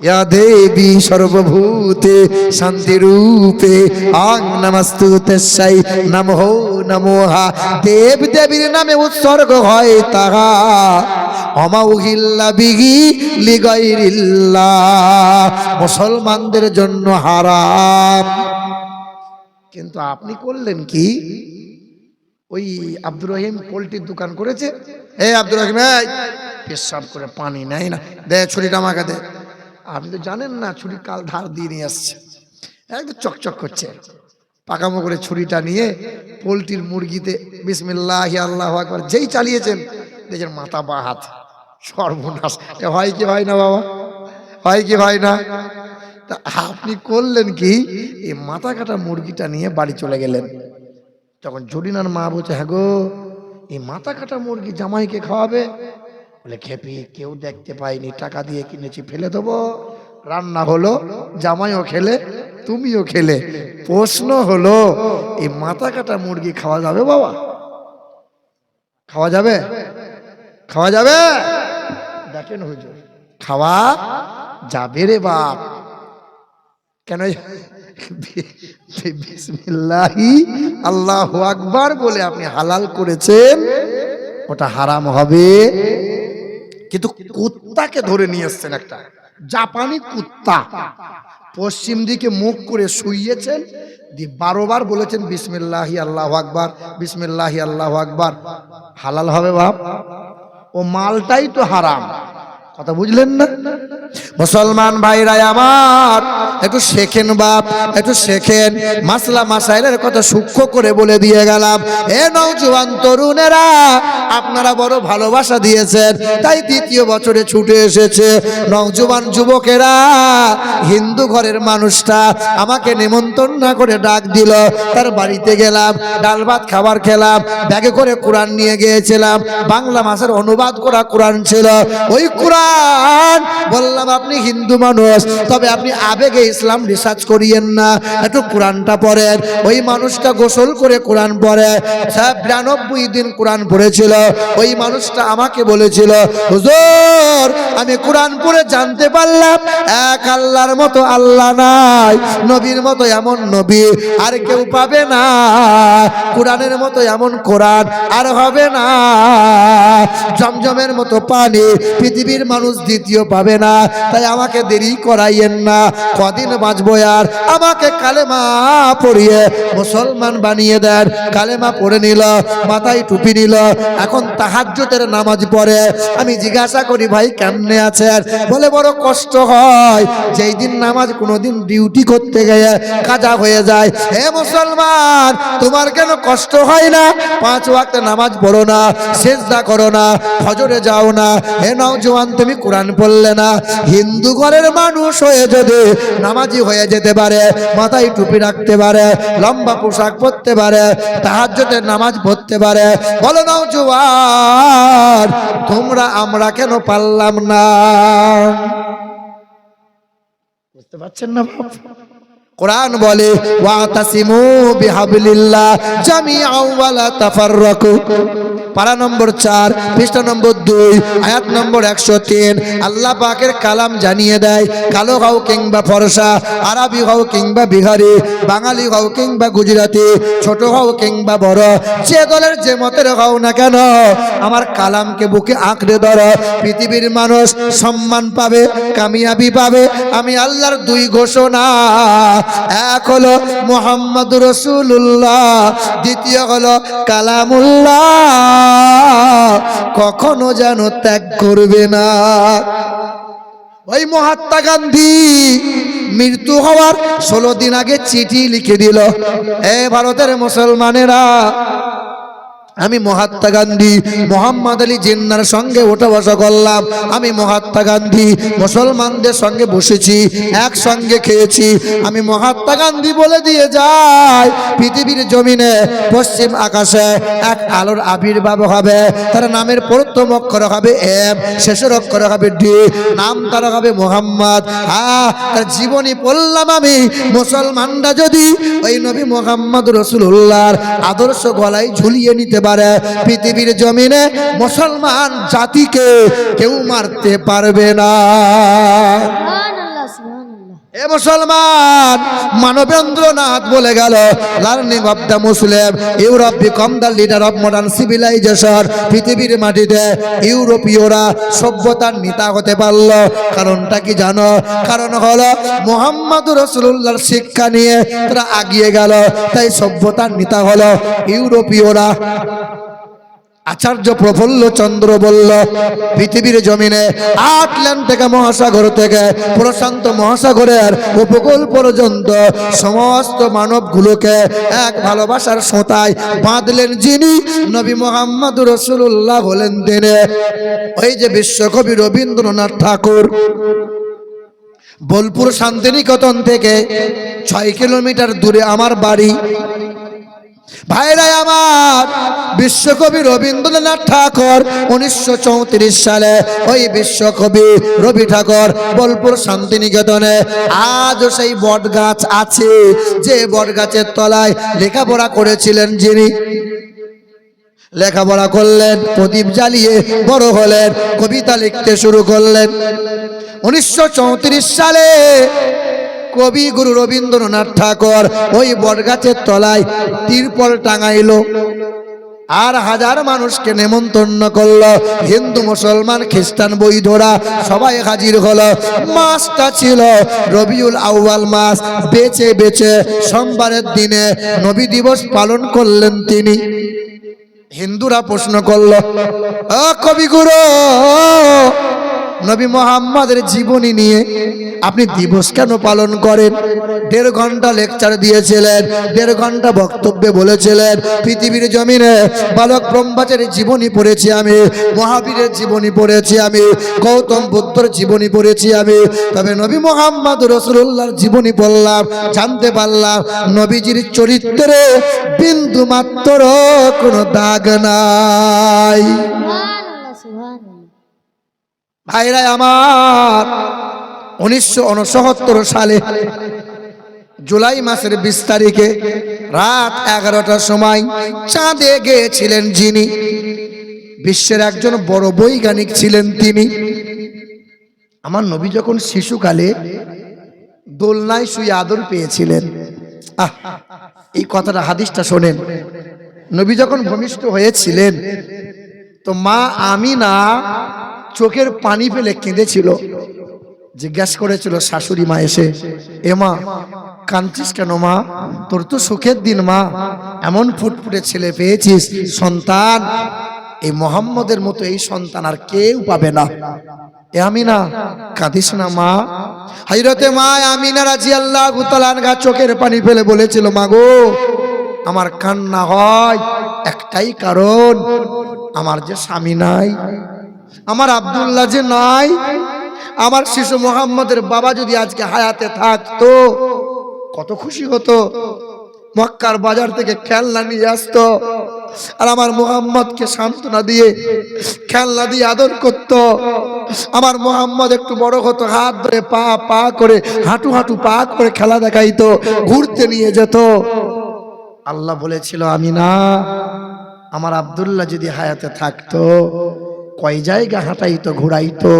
ইয়া দেবী সর্বভূতে শান্তি রূপে আং নমস্তুতেস্যৈ নমঃ নমোহা। দেব দেবীর নামে উৎসর্গ হয় তাহা, অমাউহিল্লা বিহি লিগাইরিল্লাহ, মুসলমানদের জন্য হারাম। কিন্তু আপনি করলেন কি? ওই আব্দুর রহিম পোল্ট্রির দোকান করেছে, এই আব্দুর রহিম পেশাব করে পানি নেয় না, দে ছুরিটা আমাকে দে। আপনি তো জানেন না ছুরি কাল ধার দিয়ে নিয়ে আসছে, একদম চকচক করছে, পাকামো করে ছুরিটা নিয়ে পোল্ট্রির মুরগিতে বিসমিল্লাহি আল্লাহু আকবার যেই চালিয়েছেন, দেখেন মাথা বা হাত সর্বনাশ। হয় কি হয় না বাবা? হয় কি হয় না? তা আপনি করলেন কি? এই মাথা কাটা মুরগিটা নিয়ে বাড়ি চলে গেলেন। তখন জরিনার মা বলছে, হ্যাঁ গো, এই মাথা কাটা মুরগি জামাইকে খাওয়াবে? বলে, খেপি, কেউ দেখতে পাইনি, টাকা দিয়ে কিনেছি, ফেলে দেবো? রান্না হলো, জামাইও খেলে, তুমিও খেলে। প্রশ্ন হলো, এই মাথা কাটা মুরগি খাওয়া যাবে বাবা? খাওয়া যাবে? খাওয়া যাবে? দেখেন হুজুর, খাওয়া যাবে রে বাপ। কেন? বিসমিল্লাহি আল্লাহু আকবার বলে আপনি হালাল করেছেন, ওটা হারাম হবে। কিন্তু কুত্তাকে ধরে নিয়ে এসছেন, একটা জাপানি কুত্তা, পশ্চিম দিকে মুখ করে শুইয়েছেন, দিয়ে 12 বার বলেছেন বিসমিল্লাহি আল্লাহু আকবার, বিসমিল্লাহি আল্লাহু আকবার। হালাল হবে বাপ? ও মালটাই তো হারাম। কথা বুঝলেন না? মুসলমান ভাইরা আমার, একটু শেখেন বাপ, একটু শেখেন। মাসলা মাসাইলের কথা সূক্ষ্ম করে বলে দিয়ে গেলাম। এ নওজোয়ান তরুণেরা, আপনারা বড় ভালোবাসা দিয়েছেন, তাই 2য় বছরে ছুটে এসেছে। নওজোয়ান যুবকেরা, হিন্দু ঘরের মানুষটা আমাকে নিমন্ত্রণ না করে ডাক দিল, তার বাড়িতে গেলাম, ডাল ভাত খাবার খেলাম, ব্যাগে করে কোরআন নিয়ে গিয়েছিলাম, বাংলা মাসের অনুবাদ করা কোরআন ছিল। ওই কোরআন বললাম, আপনি হিন্দু মানুষ, তবে আপনি আবেগে ইসলাম রিসার্চ করিয়েন না, একটু কোরআনটা পড়েন। ওই মানুষটা গোসল করে কোরআন পড়ে, 92 দিন কোরআন পড়েছিল। ওই মানুষটা আমাকে বলেছিল, হুজুর, আমি কোরআন পড়ে জানতে পারলাম এক আল্লাহর মতো আল্লাহ নাই, নবীর মতো এমন নবী আর কেউ পাবে না, কোরআনের মতো এমন কোরআন আর হবে না, জমজমের মতো পানি পৃথিবীর মানুষ দ্বিতীয় পাবে না, তাই আমাকে দেরি করাইয়েন না, কদিন বাঁচবো আর, আমাকে কালেমা পড়িয়ে মুসলমান বানিয়ে দেন। কালেমা পড়ে নিল, মাথায় টুপি নিল, এখন তাহাজ্জুদের নামাজ পড়ে। আমি জিজ্ঞাসা করি ভাই কেমনে আছেন? বলে বড় কষ্ট হয়, যেই দিন নামাজ কোনোদিন ডিউটি করতে গিয়ে কাজা হয়ে যায়। হে মুসলমান, তোমার কেন কষ্ট হয় না? 5 ওয়াক্ত নামাজ পড়ো না, সিজদা করো না, ফজরে যাও না। হে নওজোয়ান, তুমি কোরআন পড়লে না? হিন্দু ঘরের মানুষ হয়ে যদি নামাজি হয়ে যেতে পারে, মাথায় টুপি রাখতে পারে, লম্বা পোশাক পরতে পারে, তাহাজ্জুদের নামাজ পড়তে পারে, বলো নওজোয়ান তোমরা আমরা কেন পারলাম না? বুঝতে পারছেন না বাপ? কোরআন বলে ওয়াতাসিমু বিহাবলিল্লাহ জামিআন ওয়া লা তাফাররাকু। পারা নম্বর 4 পৃষ্ঠা নম্বর 2 আয়াত নম্বর 103। আল্লাহ পাকের কালাম জানিয়ে দেয়, কালো হও কিংবা ফর্সা, আরবি হও কিংবা বিহারি, বাঙালি হও কিংবা গুজরাটি, ছোট হও কিংবা বড়, যে দলের যে মতের হও না কেন, আমার কালামকে বুকে আঁকড়ে ধরো। পৃথিবীর মানুষ সম্মান পাবে, কামিয়াবি পাবে। আমি আল্লাহর 2 ঘোষণা, এক হলো মুহাম্মদুর রাসূলুল্লাহ, দ্বিতীয় হলো কালামুল্লাহ, কখনো যেন ত্যাগ করবে না। ওই মহাত্মা গান্ধী মৃত্যু হওয়ার 16 দিন আগে চিঠি লিখে দিল, এ ভারতের মুসলমানেরা, আমি মহাত্মা গান্ধী মোহাম্মদ আলী জিন্নার সঙ্গে ওঠা বসা করলাম, আমি মহাত্মা গান্ধী মুসলমানদের সঙ্গে বসেছি, একসঙ্গে খেয়েছি। আমি মহাত্মা গান্ধী বলে দিয়ে যাই, পৃথিবীর জমিনে পশ্চিম আকাশে এক আলোর আবির্ভাব হবে। তার নামের প্রথম অক্ষর হবে এম, শেষের অক্ষর হবে ডি, নাম তার হবে মোহাম্মদ। তার জীবনী পড়লাম আমি। মুসলমানরা যদি ওই নবী মোহাম্মদ রাসূলুল্লাহর আদর্শ গলায় ঝুলিয়ে নিতে পারে, পৃথিবীর জমিনে মুসলমান জাতিকে কেউ মারতে পারবে না। এ মুসলমান, মানবেন্দ্রনাথ বলে গেল, learning of the Muslim Europe become the leader of modern civilisation. পৃথিবীর মাটিতে ইউরোপীয়রা সভ্যতার নেতা হতে পারল, কারণটা কি জানো? কারণ হলো মুহাম্মদুর রাসূলুল্লাহর শিক্ষা নিয়ে তারা এগিয়ে গেল, তাই সভ্যতার নেতা হলো ইউরোপীয়রা। আচার্য প্রফুল্ল চন্দ্র বলল, পৃথিবীর জমিনে আটলান্টিক মহাসাগর থেকে প্রশান্ত মহাসাগরের উপকূল পর্যন্ত সমস্ত মানবগুলোকে এক ভালোবাসার সুতায় বাঁধলেন যিনি, নবী মুহাম্মদুর রাসূলুল্লাহ হলেন তিনি। ওই যে বিশ্বকবি রবীন্দ্রনাথ ঠাকুর বোলপুর শান্তিনিকেতন থেকে 6 কিলোমিটার দূরে আমার বাড়ি। ভাইরাই আমার, বিশ্বকবি রবীন্দ্রনাথ ঠাকুর 1934 সালে ওই বিশ্বকবি রবি ঠাকুর বোলপুর শান্তিনিকেতনে আজও সেই বট গাছ আছে, যে বট গাছের তলায় লেখাপড়া করেছিলেন যিনি। লেখাপড়া করলেন, প্রদীপ জ্বালিয়ে বড় হলেন, কবিতা লিখতে শুরু করলেন। 1934 সালে কবি গুরু রবীন্দ্রনাথ ঠাকুর ওই বটগাছের তলায় তিরপল টাঙাইলো, আর হাজার মানুষকে নেমন্তন্ন করলো। হিন্দু মুসলমান খ্রিস্টান বৈধরা সবাই হাজির হলো। মাসটা ছিল রবিউল আউয়াল মাস। বেছে বেছে সোমবারের দিনে নবী দিবস পালন করলেন তিনি। হিন্দুরা প্রশ্ন করলো, ও কবিগুরু, নবী মুহাম্মদের জীবনী নিয়ে আপনি দিবস কেন পালন করেন? 1.5 ঘন্টা লেকচার দিয়েছিলেন, 1.5 ঘন্টা বক্তব্যে বলেছিলেন, পৃথিবীর জমিনে বালক ব্রহ্মচারীর জীবনী পড়েছি আমি, মহাবীরের জীবনী পড়েছি আমি, গৌতম বুদ্ধর জীবনী পড়েছি আমি, তবে নবী মুহাম্মদ রাসূলুল্লাহর জীবনী পড়লাম, জানতে পারলাম নবীজির চরিত্রে বিন্দু মাত্র কোনো দাগ নাই। ভাইরা আমার, 1969 সালে জুলাই মাসের 20 তারিখে রাত 11টার সময় চাঁদে গিয়েছিলেন যিনি, বিশ্বের একজন বড় বৈজ্ঞানিক ছিলেন তিনি। আমার নবী যখন শিশুকালে দোলনায় শুয়ে আদর পেয়েছিলেন, এই কথাটা, হাদিসটা শোনেন। নবী যখন ভূমিষ্ঠ হয়েছিলেন তো মা আমিনা চোখের পানি ফেলে কেঁদেছিল। জিজ্ঞাসা করেছিল শাশুড়ি মা এসে, এ মা কাঁদছিস কেন মা? তোর তো সুখের দিন মা, এমন ফুটফুটে ছেলে পেয়েছিস, সন্তান, এই মোহাম্মদের মতো এই সন্তান আর কেউ পাবে না। এ আমিনা কাঁদিস না মা। হযরতে মা আমিনা রাদিয়াল্লাহু তাআলা আনহা চোখের পানি ফেলে বলেছিল, মা গো আমার কান্না হয় একটাই কারণ, আমার যে স্বামী নাই, আমার আব্দুল্লাহ যে নাই। আমার শিশু মোহাম্মদের বাবা যদি আজকে হায়াতে থাকতো কত খুশি হতো, মক্কার বাজার থেকে খেলনা নিয়ে আসতো আর আমার মোহাম্মদকে সান্ত্বনা দিয়ে খেলনা দিয়ে আদর করত। আমার মোহাম্মদ একটু বড় হতো, হাত ধরে পা পা করে হাঁটু হাঁটু পা করে খেলা দেখাইতো, ঘুরতে নিয়ে যেত। আল্লাহ বলেছিল, আমিনা আমার আব্দুল্লাহ যদি হায়াতে থাকতো কয় জায়গা হাঁটাইতো, ঘুরাইতো,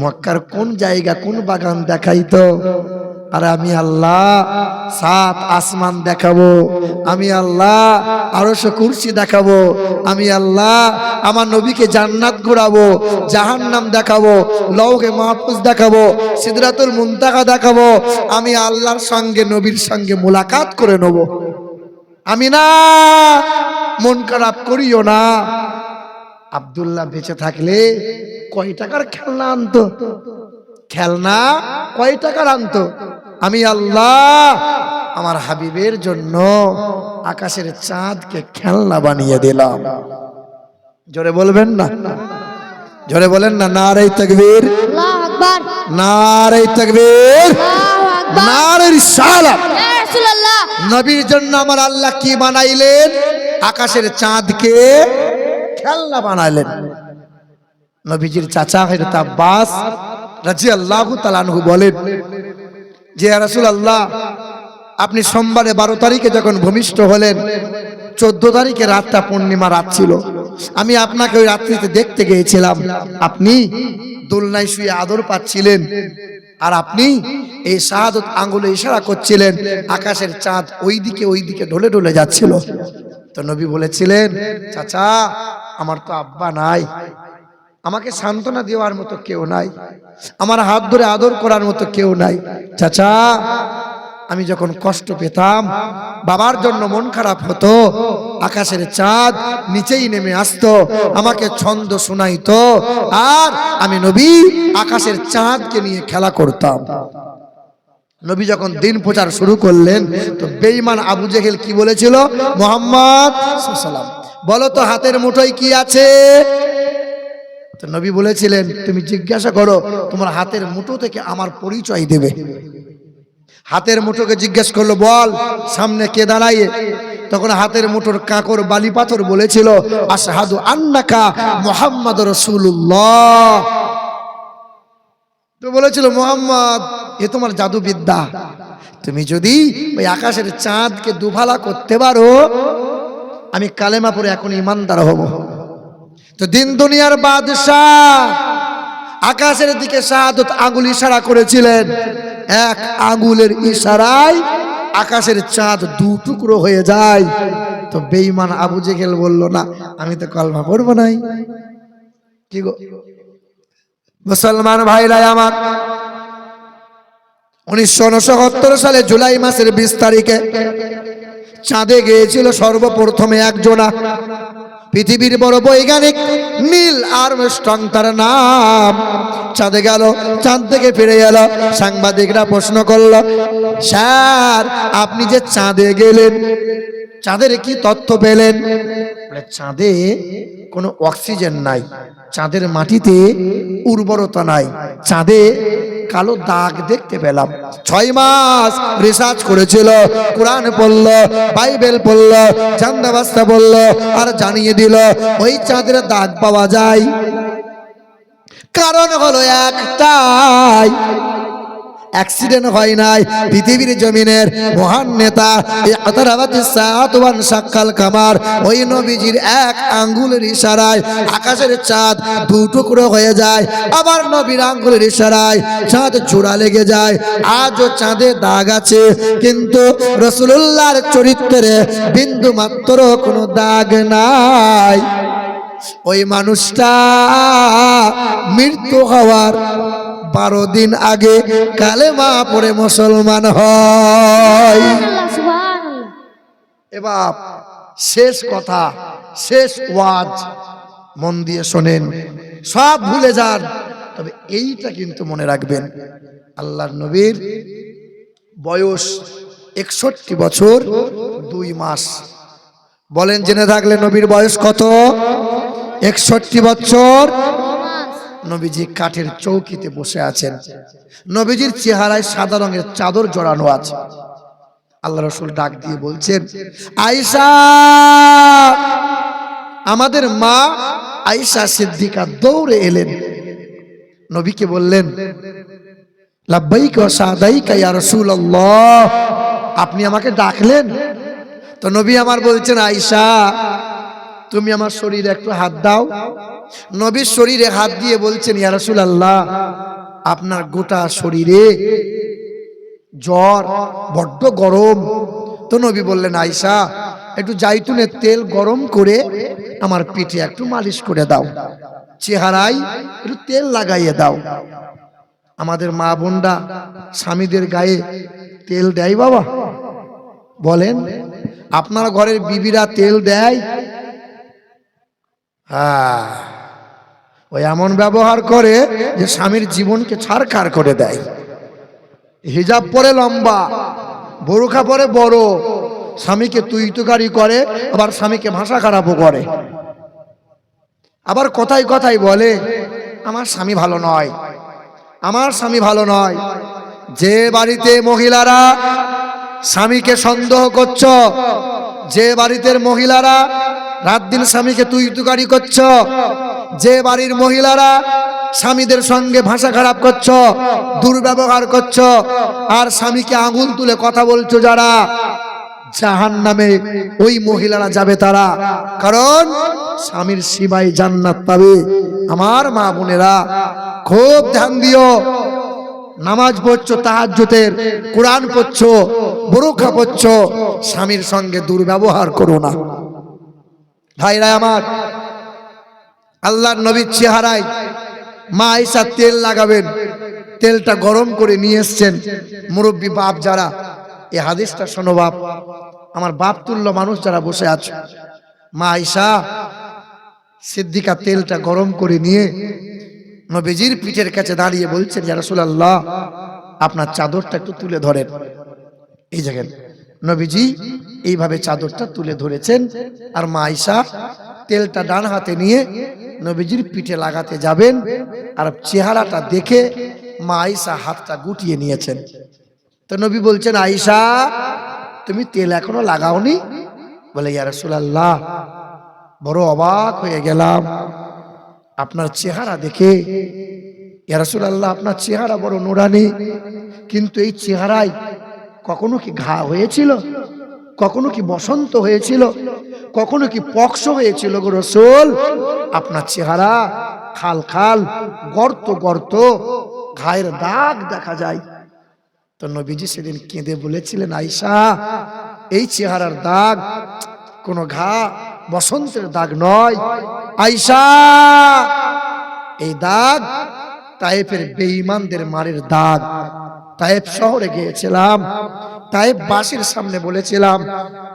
মক্কার কোন জায়গা কোন বাগান দেখাইতো। আর আমি আল্লাহ সাত আসমান দেখাবো, আমি আল্লাহ আরশ কুরসি দেখাবো, আমি আল্লাহ আমার নবীকে জান্নাত ঘোরাবো, জাহান্নাম দেখাবো, লৌহে মাহফুজ দেখাবো, সিদরাতুল মুনতাহা দেখাবো। আমি আল্লাহর সঙ্গে নবীর সঙ্গে মুলাকাত করে নেব। আমি না মন খারাপ করিও না। আব্দুল্লাহ বেঁচে থাকলে কয় টাকার খেলনা আনতো? খেলনা কয় টাকার আনতো? আমি আল্লাহ আমার হাবিবের জন্য আকাশের চাঁদকে খেলনা বানিয়ে দিলাম। জোরে বলবেন না, জোরে বলেন না, নারে তাকবীর, আল্লাহু আকবার, নারে তাকবীর, আল্লাহু আকবার, নারে রিসালাত। ইয়া রাসূলুল্লাহ, নবীর জন্য আমার আল্লাহ কি বানাইলেন? আকাশের চাঁদকে খেলনা বানাইলেন। নবীজির চাচা হযরত আব্বাস রাদিয়াল্লাহু তাআলা আনহু বলেন যে ইয়া রাসূলুল্লাহ, আপনি সোমবারে 12 তারিখে যখন ভূমিষ্ঠ হলেন, 14 তারিখে রাতটা পূর্ণিমা রাত ছিল, আমি আপনাকে ওই রাত্রিতে দেখতে গিয়েছিলাম। আপনি দোলনায় শুয়ে আদর পাচ্ছিলেন আর আপনি এই শাহাদত আঙ্গুলে ইশারা করছিলেন, আকাশের চাঁদ ওইদিকে ঢলে ঢলে যাচ্ছিল। তো নবী বলেছিলেন, চাচা আমার তো আব্বা নাই, আমাকে সান্ত্বনা দেওয়ার মতো কেউ নাই, আমার হাত ধরে আদর করার মতো কেউ নাই। চাচা আমি যখন কষ্ট পেতাম, বাবার জন্য মন খারাপ হতো, আকাশের চাঁদ নিচেই নেমে আসতো, আমাকে ছন্দ শোনাইতো, আর আমি নবী আকাশের চাঁদকে নিয়ে খেলা করতাম। নবী যখন দিন প্রচার শুরু করলেন, তো বেঈমান আবু জেহেল কি বলেছিল? মুহাম্মদ সাল্লাল্লাহু আলাইহি ওয়াসাল্লাম বলো তো হাতের মুঠোয় কি আছে? তো নবী বলেছিলেন, তুমি জিজ্ঞাসা করো, তোমার হাতের মুঠো থেকে আমার পরিচয় দেবে। হাতের মুঠোকে জিজ্ঞেস করলো, বল সামনে কে দাঁড়ায়? তখন হাতের মুঠোর কাঁকর বালি পাথর বলেছিল, আশহাদু আন্নাকা মুহাম্মাদুর রাসূলুল্লাহ। তো বলেছিল, মুহাম্মদ এ তোমার জাদু বিদ্যা, তুমি যদি ওই আকাশের চাঁদকে দুভালা করতে পারো, আমি কালেমা পড়ে এখন ইমানদার হব। তো দিন দুনিয়ার বাদশাহ আকাশের দিকে শাহাদত আঙ্গুল ইশারা করেছিলেন, এক আঙ্গুলের ইশারায় আকাশের চাঁদ দু টুকরো হয়ে যায়। তো বেঈমান আবু জেহেল বলল, না আমি তো কলমা পড়বো নাই। কি গো মুসলমান ভাইরা আমার, 1969 সালে জুলাই মাসের 20 তারিখে চাঁদে গিয়েছিল সর্বপ্রথমে একজনা, পৃথিবীর বড় বৈজ্ঞানিক নীল আর্মস্ট্রং তার নাম। চাঁদে গেল, চাঁদ থেকে ফিরে এলো। সাংবাদিকরা প্রশ্ন করলো, স্যার আপনি যে চাঁদে গেলেন, চাঁদের কি তথ্য পেলেন? চাঁদে কোনো অক্সিজেন নাই, চাঁদের মাটিতে উর্বরতা নাই, চাঁদে কালো দাগ দেখতে পেলাম। 6 মাস রিসার্চ করেছিল, কোরআন পড়ল, বাইবেল পড়ল, জান্দাবাস্তা বলল, আর জানিয়ে দিল ওই চাঁদের দাগ পাওয়া যায়। কারণ হলো একটাই, অ্যাক্সিডেন্ট হয় নাই। পৃথিবীর জমিনের মহান নেতা সাক্কাল কামার, ওই নবীজির এক আঙ্গুলের ইশারায় আকাশের চাঁদ দু টুকরো হয়ে যায়, আবার নবীর আঙ্গুলের ইশারায় চাঁদ চূড়া লেগে যায়। আজও চাঁদে দাগ আছে, কিন্তু রাসূলুল্লাহর চরিত্রে বিন্দু মাত্র কোনো দাগ নাই। ওই মানুষটা মৃত্যু হওয়ার 12 দিন আগে কালেমা পড়ে মুসলমান হয়। এবার শেষ কথা, শেষ ওয়াজ, মন দিয়ে শোনেন, সব ভুলে যান, তবে এইটা কিন্তু মনে রাখবেন, আল্লাহর নবীর বয়স 61 বছর 2 মাস। বলেন জেনে থাকলে নবীর বয়স কত? 61 বছর। নবীজি কাঠের চৌকিতে বসে আছেন, নবীজির চেহারায় সাদা রঙের চাদর জড়ানো আছে। আল্লাহ রাসূল ডাক দিয়ে বলছেন, আয়েশা। আমাদের মা আয়েশা সিদ্দিকা দৌড়ে এলেন, নবীকে বললেন, লাব্বাইকা ওয়া সাদাইকা ইয়া রাসূলুল্লাহ, আপনি আমাকে ডাকলেন? তো নবী আমার বলছেন, আয়েশা তুমি আমার শরীরে একটু হাত দাও। নবীর শরীরে হাত দিয়ে বলছেন, ইয়া রাসূলুল্লাহ, আপনার গোটা শরীরে জ্বর, বড্ড গরম। তো নবী বললেন, আয়েশা একটু জাইতুনের তেল গরম করে আমার পিঠে একটু মালিশ করে দাও, চেহারায় একটু তেল লাগাইয়ে দাও। আমাদের মা বোনরা স্বামীদের গায়ে তেল দেয় বাবা? বলেন, আপনার ঘরের বিবিরা তেল দেয়? হ্যাঁ, ওই এমন ব্যবহার করে যে স্বামীর জীবনকে ছারখার করে দেয়। হিজাব পরে লম্বা, বোরখা পরে বড়, স্বামীকে তুই তুকারি করে, আবার স্বামীকে ভাষা খারাপও করে। আবার কথায় কথায় বলে, আমার স্বামী ভালো নয়, আমার স্বামী ভালো নয়। যে বাড়িতে মহিলারা স্বামীকে সন্দেহ করছ, যে বাড়িতে মহিলারা রাত দিন স্বামীকে তুই তুকারি করছ, যে বাড়ির মহিলারা স্বামীদের সঙ্গে ভাষা খারাপ করছ, দুর্ব্যবহার করছ, আর স্বামীকে আঙুল তুলে কথা বলছো, যারা জাহান্নামে ওই মহিলারা যাবে তারা, কারণ স্বামীর সিবাই জান্নাত পাবে। আমার মা বোনেরা খুব ধ্যান দিও, নামাজ পড়ছো, তাহাজ্জুদের কোরআন পড়ছো, বোরখা পড়ছো, স্বামীর সঙ্গে দুর্ব্যবহার করো না। ভাইরা আমার, আল্লাহর নবীর চেহারায় মা আয়েশা তেল লাগাবেন, তেলটা গরম করে নিয়ে এসছেন। মুরব্বী বাপ যারা, এই হাদিসটা শোনো বাপ, আমার বাপ তুল্য মানুষ যারা বসে আছো, মা আয়েশা সিদ্দিকা তেলটা গরম করে নিয়ে নবীজির পিঠের কাছে দাঁড়িয়ে বলছেন, ইয়া রাসূলুল্লাহ, আপনার চাদরটা একটু তুলে ধরেন। এই জায়গায় নবীজি এইভাবে চাদরটা তুলে ধরেছেন, আর মা আয়েশা তেলটা ডান হাতে নিয়ে নবীজির পিঠে লাগাতে যাবেন, আর চেহারাটা দেখে মা আয়েশা হাতটা গুটিয়ে নিয়েছেন। তো নবী বলছেন, আয়েশা তুমি তেল এখনো লাগাওনি? বলে, ইয়া রাসূলুল্লাহ, বড় অবাক হয়ে গেলাম আপনার চেহারা দেখে। ইয়া রাসূলুল্লাহ, আপনার চেহারা বড় নুরানি, কিন্তু এই চেহারায় কখনো কি ঘা হয়েছিল? কখনো কি বসন্ত হয়েছিল? কখনো কি পক্স হয়েছিল গো রাসূল? আপনার চেহারা খাল খাল, গর্ত গর্ত, ঘায়ের দাগ দেখা যায়। তো নবীজি সেদিন কেঁদে বলেছিলেন, আয়েশা এই চেহারার দাগ কোনো ঘা বসন্তের দাগ নয়, আয়েশা এই দাগ তায়েফের বেঈমানদের মারের দাগ। তায়েফ শহরে গিয়েছিলাম, তায়েফ বাসীর সামনে বলেছিলাম,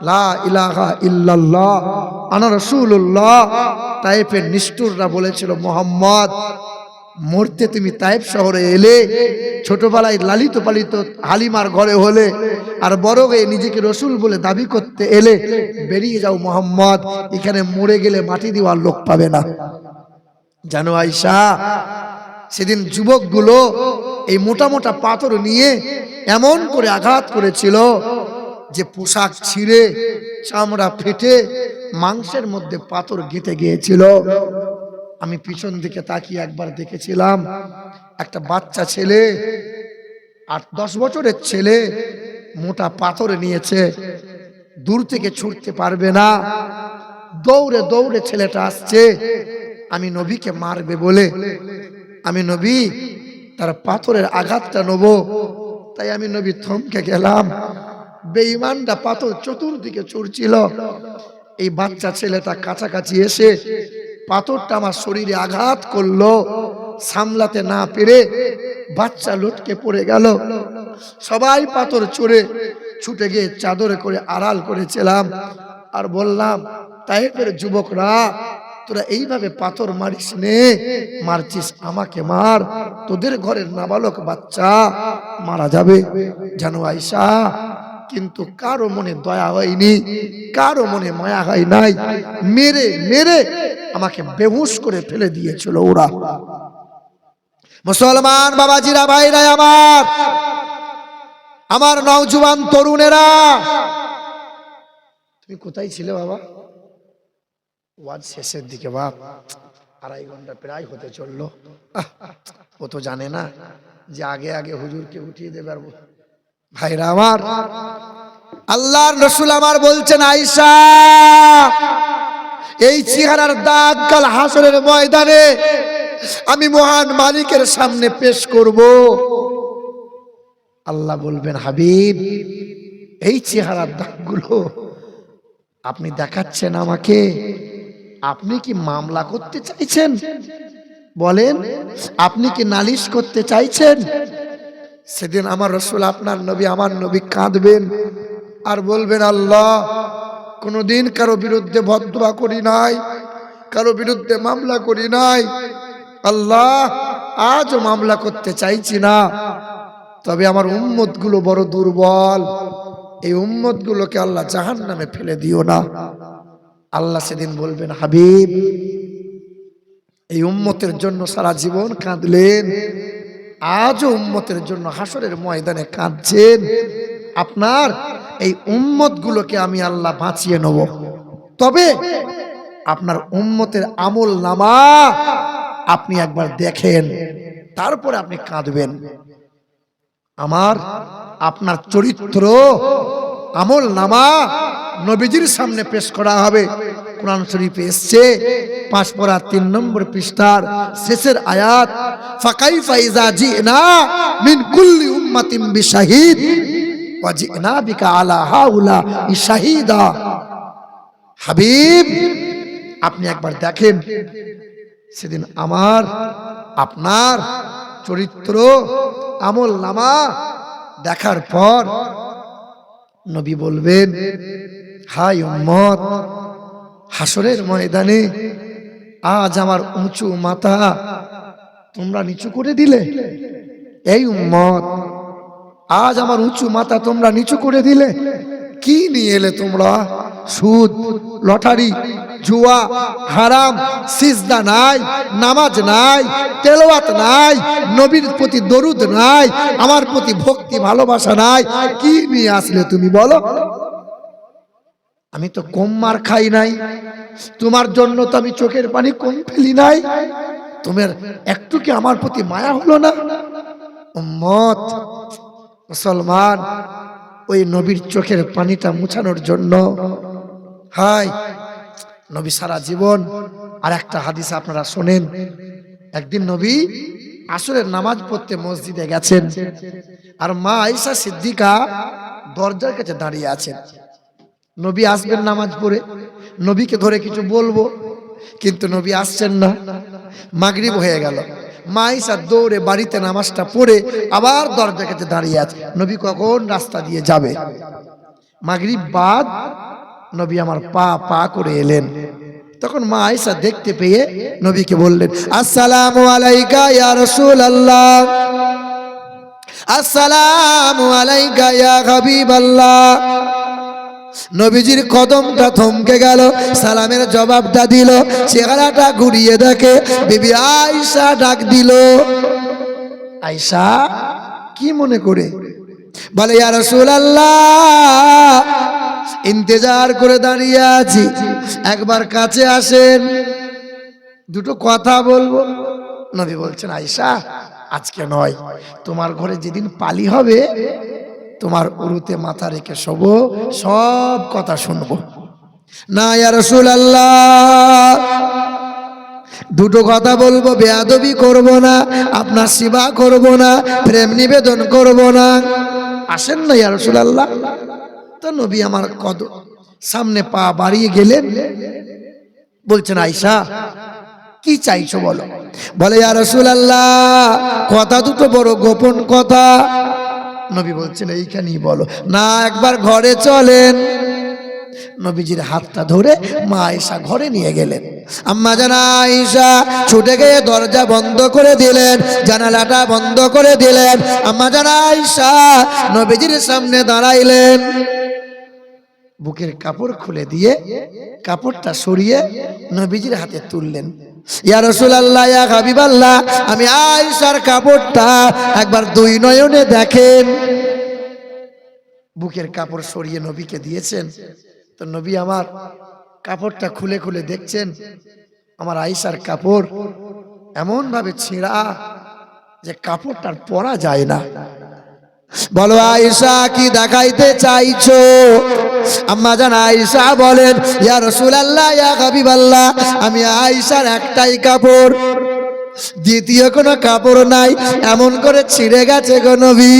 লা ইলাহা ইল্লাল্লাহ আনা রাসূলুল্লাহ। তায়েফের নিষ্ঠুররা বলেছিল, মুহাম্মদ মরতে তুমি তায়েফ শহরে এলে, ছোটবেলায় লালিত পালিত হালিমার ঘরে হলে, আর বড় হয়ে নিজেকে রসুল বলে দাবি করতে এলে, বেরিয়ে যাও মুহাম্মদ, এখানে মরে গেলে মাটি দেওয়ার লোক পাবে না। জানো আয়েশা, সেদিন যুবকগুলো এই মোটা মোটা পাথর নিয়ে এমন করে আঘাত করেছিল যে পোশাক ছিঁড়ে, চামড়া ফেটে, মাংসের মধ্যে পাথর গেঁথে গিয়েছিল। আমি পিছন দিকে তাকিয়ে একবার দেখেছিলাম, একটা বাচ্চা ছেলে, 8-10 বছরের ছেলে, মোটা পাথর নিয়েছে, দূর থেকে ছুটতে পারবে না, দৌড়ে দৌড়ে ছেলেটা আসছে আমি নবীকে মারবে বলে। আমি নবী তার পাথরের আঘাতটা নেব, তাই আমি নবী থমকে গেলাম। বেঈমানটা পাথর চতুর্দিকে ছুড়ছিল, এই বাচ্চা ছেলেটা কাছাকাছি এসে পাথরটা আমার শরীরে আঘাত করলো, সামলাতে না পেরে বাচ্চা লটকে পড়ে গেল। সবাই পাথর চড়ে ছুটে গিয়ে চাদরে করে আড়াল করেছিলাম আর বললাম, তাইফের যুবকরা, তোরা এইভাবে পাথর মারিস নে, মারছিস আমাকে মার, তোদের ঘরের নাবালক বাচ্চা মারা যাবে। জানো আয়েশা, কিন্তু কারো মনে দয়া হয়নি, কারো মনে মায়া হয় নাই। মেরে মেরে আমাকে বেহুশ করে ফেলে দিয়েছিল ওরা। মুসলমান বাবাজিরা, ভাইরা আমার নওজোয়ান তরুণেরা, তুমি কোথায় ছিলে বাবা? ওয়াজ শেষের দিকে, বাপ 2.5 ঘন্টা প্রায় হতে চললো। ও তো জানে না যে আগে আগে হুজুরকে উঠিয়ে দেবে। ভাইরা আমার, আল্লাহর রাসূল আমার বলছেন, আয়েশা, এই চেহারার দাগ কাল হাসরের ময়দানে আমি মহান মালিকের সামনে পেশ করব। আল্লাহ বলবেন, হাবিব, এই চেহারার দাগগুলো আপনি দেখাচ্ছেন আমাকে, আপনি কি মামলা করতে চাইছেন? বলেন, আপনি কি নালিশ করতে চাইছেন? সেদিন আমার রাসূল, আপনার নবী, আমার নবী কাঁদবেন আর বলবেন, আল্লাহ, কোনদিন কারো বিরুদ্ধে বদদুয়া করি নাই, কারো বিরুদ্ধে মামলা করি নাই। আল্লাহ, আজও মামলা করতে চাইছি না, তবে আমার উম্মত গুলো বড় দুর্বল, এই উম্মত গুলোকে আল্লাহ জাহান্নামে ফেলে দিও না। আল্লাহ সেদিন বলবেন, হাবিব, এই উম্মতের জন্য সারা জীবন কাঁদলেন, আজও উম্মতের জন্য হাসরের ময়দানে কাঁদছেন। আপনার এই উম্মত গুলোকে আমি আল্লাহ বাঁচিয়ে নেব, তবে আপনার উম্মতের আমল নামা আপনি একবার দেখেন, তারপরে আপনি কাঁদবেন। আমার আপনার চরিত্র আমল নামা নবীজির সামনে পেশ করা হবে। কোরআন শরীফে এসেছে 5 পারা 3 নম্বর পৃষ্ঠার শেষের আয়াত, ফাকাইফা ইযা জিনা মিন কুল্লি উম্মাতিন বিশাহিদ ওয়া জিনা বিকা আলা হাউলা শাহিদা। হাবিব, আপনি একবার দেখেন, সেদিন আমার আপনার চরিত্র আমল নামা দেখার পর নবী বলবেন, হায় উম্মত, হাসরের ময়দানে আজ আমার উঁচু মাথা তোমরা নিচু করে দিলে। এই উম্মত, আজ আমার উঁচু মাথা তোমরা নিচু করে দিলে। কি নিয়ে এলে তোমরা? সুদ, লটারি, জুয়া, হারাম, সিজদা নাই, নামাজ নাই, তেলাওয়াত নাই, নবীর প্রতি দরুদ নাই, আমার প্রতি ভক্তি ভালোবাসা নাই। কি নিয়ে আসলে তুমি বলো? আমি তো কম মার খাই নাই, তোমার জন্য তো আমি চোখের পানি কম ফেলি নাই, তোমার একটু কি আমার প্রতি মায়া হলো না? উম্মত, মুসলমান, ওই নবীর চোখের পানিটা মুছানোর জন্য, হায় নবী সারা জীবন। আর একটা হাদিস আপনারা শোনেন, একদিন নবী আসরের নামাজ পড়তে মসজিদে গেছেন, আর মা আয়েশা সিদ্দিকা দরজার কাছে দাঁড়িয়ে আছেন। নবী আসবেন নামাজ পড়ে, নবীকে ধরে কিছু বলবো, কিন্তু নবী আসছেন না। মাগরিব হয়ে গেল, মা আয়েশা দৌড়ে বাড়িতে নামাজটা পড়ে আবার দরজার কাছে দাঁড়িয়ে আছে, নবী কখন রাস্তা দিয়ে যাবে। মাগরিব বাদ নবী আমার পা পা করে এলেন। তখন মা আয়েশা দেখতে পেয়ে নবীকে বললেন, আসসালামু আলাইকা ইয়া রাসূলুল্লাহ, আসসালামু আলাইকা ইয়া হাবিবাল্লাহ। নবীজির কদমটা থমকে গেল, সালামের জবাবটা দিল, চেহারাটা ঘুরিয়ে দেখে বিবি আয়েশা ডাক দিল। আয়েশা কি মনে করে? বলে, ইয়া রাসূলুল্লাহ, ইন্তেজার করে দাঁড়িয়ে আছি, একবার কাছে আসেন, দুটো কথা বলবো। নবী বলছেন, আয়েশা, আজকে নয়, তোমার ঘরে যেদিন পালি হবে তোমার উরুতে মাথা রেখে শোবো, সব কথা শুনবো। না ইয়া রাসূলুল্লাহ, দুটো কথা বলবো, বেয়াদবি করব না, আপনার সেবা করব না, প্রেম নিবেদন করব না। আসেন না ইয়া রাসূলুল্লাহ। তো নবী আমার সামনে পা বাড়িয়ে গেলেন, বলছেন, আয়েশা, কি চাইছো বলো। বলে ইয়া রাসূলুল্লাহ, কথা দুটো বড় গোপন কথা। নবী বলছেন এইখানেই বলো। না, একবার ঘরে চলেন। নবীজির হাতটা ধরে মা আয়েশা ঘরে নিয়ে গেলেন। আম্মা জান আয়েশা ছুটে গিয়ে দরজা বন্ধ করে দিলেন, জানালাটা বন্ধ করে দিলেন। আম্মা জান আয়েশা নবীজির সামনে দাঁড়াইলেন, বুকের কাপড় খুলে দিয়ে কাপড়টা সরিয়ে নবীজির হাতে তুললেন। ইয়া রাসূলুল্লাহ, ইয়া হাবিবাল্লাহ, আমি আয়েশার কাপড়টা একবার দুই নয়নে দেখেন। বুকের কাপড় সরিয়ে নবীকে দিয়েছেন। তো নবী আমার কাপড়টা খুলে খুলে দেখছেন, আমার আয়েশার কাপড় এমন ভাবে ছেঁড়া যে কাপড়টার পরা যায় না। বলো আয়েশা, কি দেখাইতে চাইছো? আম্মা জান আয়েশা বলেন, ইয়া রাসূলুল্লাহ, ইয়া হাবিবাল্লাহ, আমি আয়েশার একটাই কাপড়, দ্বিতীয় কোনো কাপড় নাই, এমন করে ছিঁড়ে গেছে গো নবী,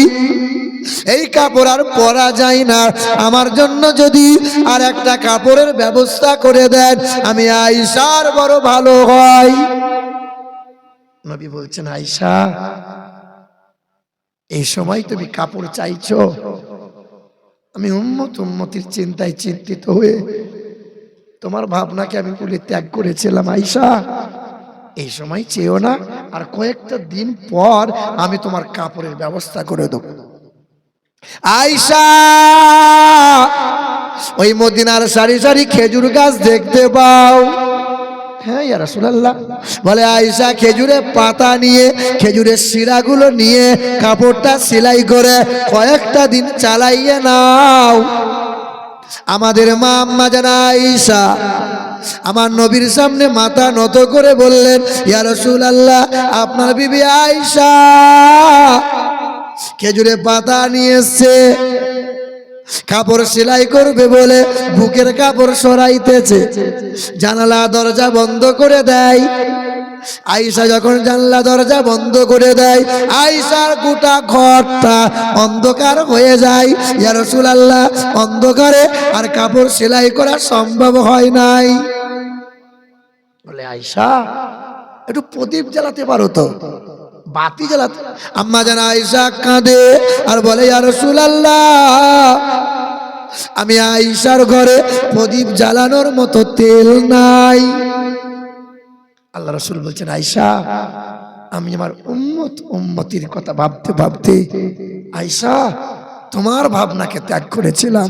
এই কাপড় আর পরা যায় না। আমার জন্য যদি আর একটা কাপড়ের ব্যবস্থা করে দেন, আমি আয়েশার বড় ভালো হয়। নবী বলছেন, আয়েশা, এই সময় তুমি কাপড় চাইছো? আমি উম্মতির চিন্তায় চিন্তিত হয়ে তোমার ভাবনাকে আমি বলে ত্যাগ করেছিলাম। আয়েশা, এই সময় চেয়েও না, আর কয়েকটা দিন পর আমি তোমার কাপড়ের ব্যবস্থা করে দেব। আয়েশা ওই মদিনার সারি সারি খেজুর গাছ দেখতে পাও? হ্যাঁ ইয়া রাসূলুল্লাহ। বলে আয়েশা খেজুরের পাতা নিয়ে, খেজুরের শিরাগুলো নিয়ে কাপড়টা সেলাই করে কয়েকটা দিন চালাইয়ে নাও। আমাদের মা আম্মা জান আয়েশা আমার নবীর সামনে মাথা নত করে বললেন, ইয়া রাসূলুল্লাহ, আপনার বিবি আয়েশা খেজুরের পাতা নিয়ে এসেছে, কাপড় সেলাই করবে বলে বুকের কাপড় সরাইতেছে, জানালা দরজা বন্ধ করে দেয়। আয়েশা যখন জানলা দরজা বন্ধ করে দেয়, আয়েশার গোটা ঘরটা অন্ধকার হয়ে যায়। ইয়া রাসূলুল্লাহ, অন্ধকারে আর কাপড় সেলাই করা সম্ভব হয় নাই। বলে আয়েশা, একটু প্রদীপ জ্বালাতে পারো তো, বাতি জ্বালাতে। আম্মা জান আয়েশা কাঁদে আর বলে, ইয়া রাসূলুল্লাহ, আমি আয়েশার ঘরে প্রদীপ জ্বালানোর মতো তেল নাই। আল্লাহ রাসূল বলছেন, আয়েশা, আমি আমার উম্মতির কথা ভাবতে ভাবতে আয়েশা তোমার ভাবনাকে ত্যাগ করেছিলাম।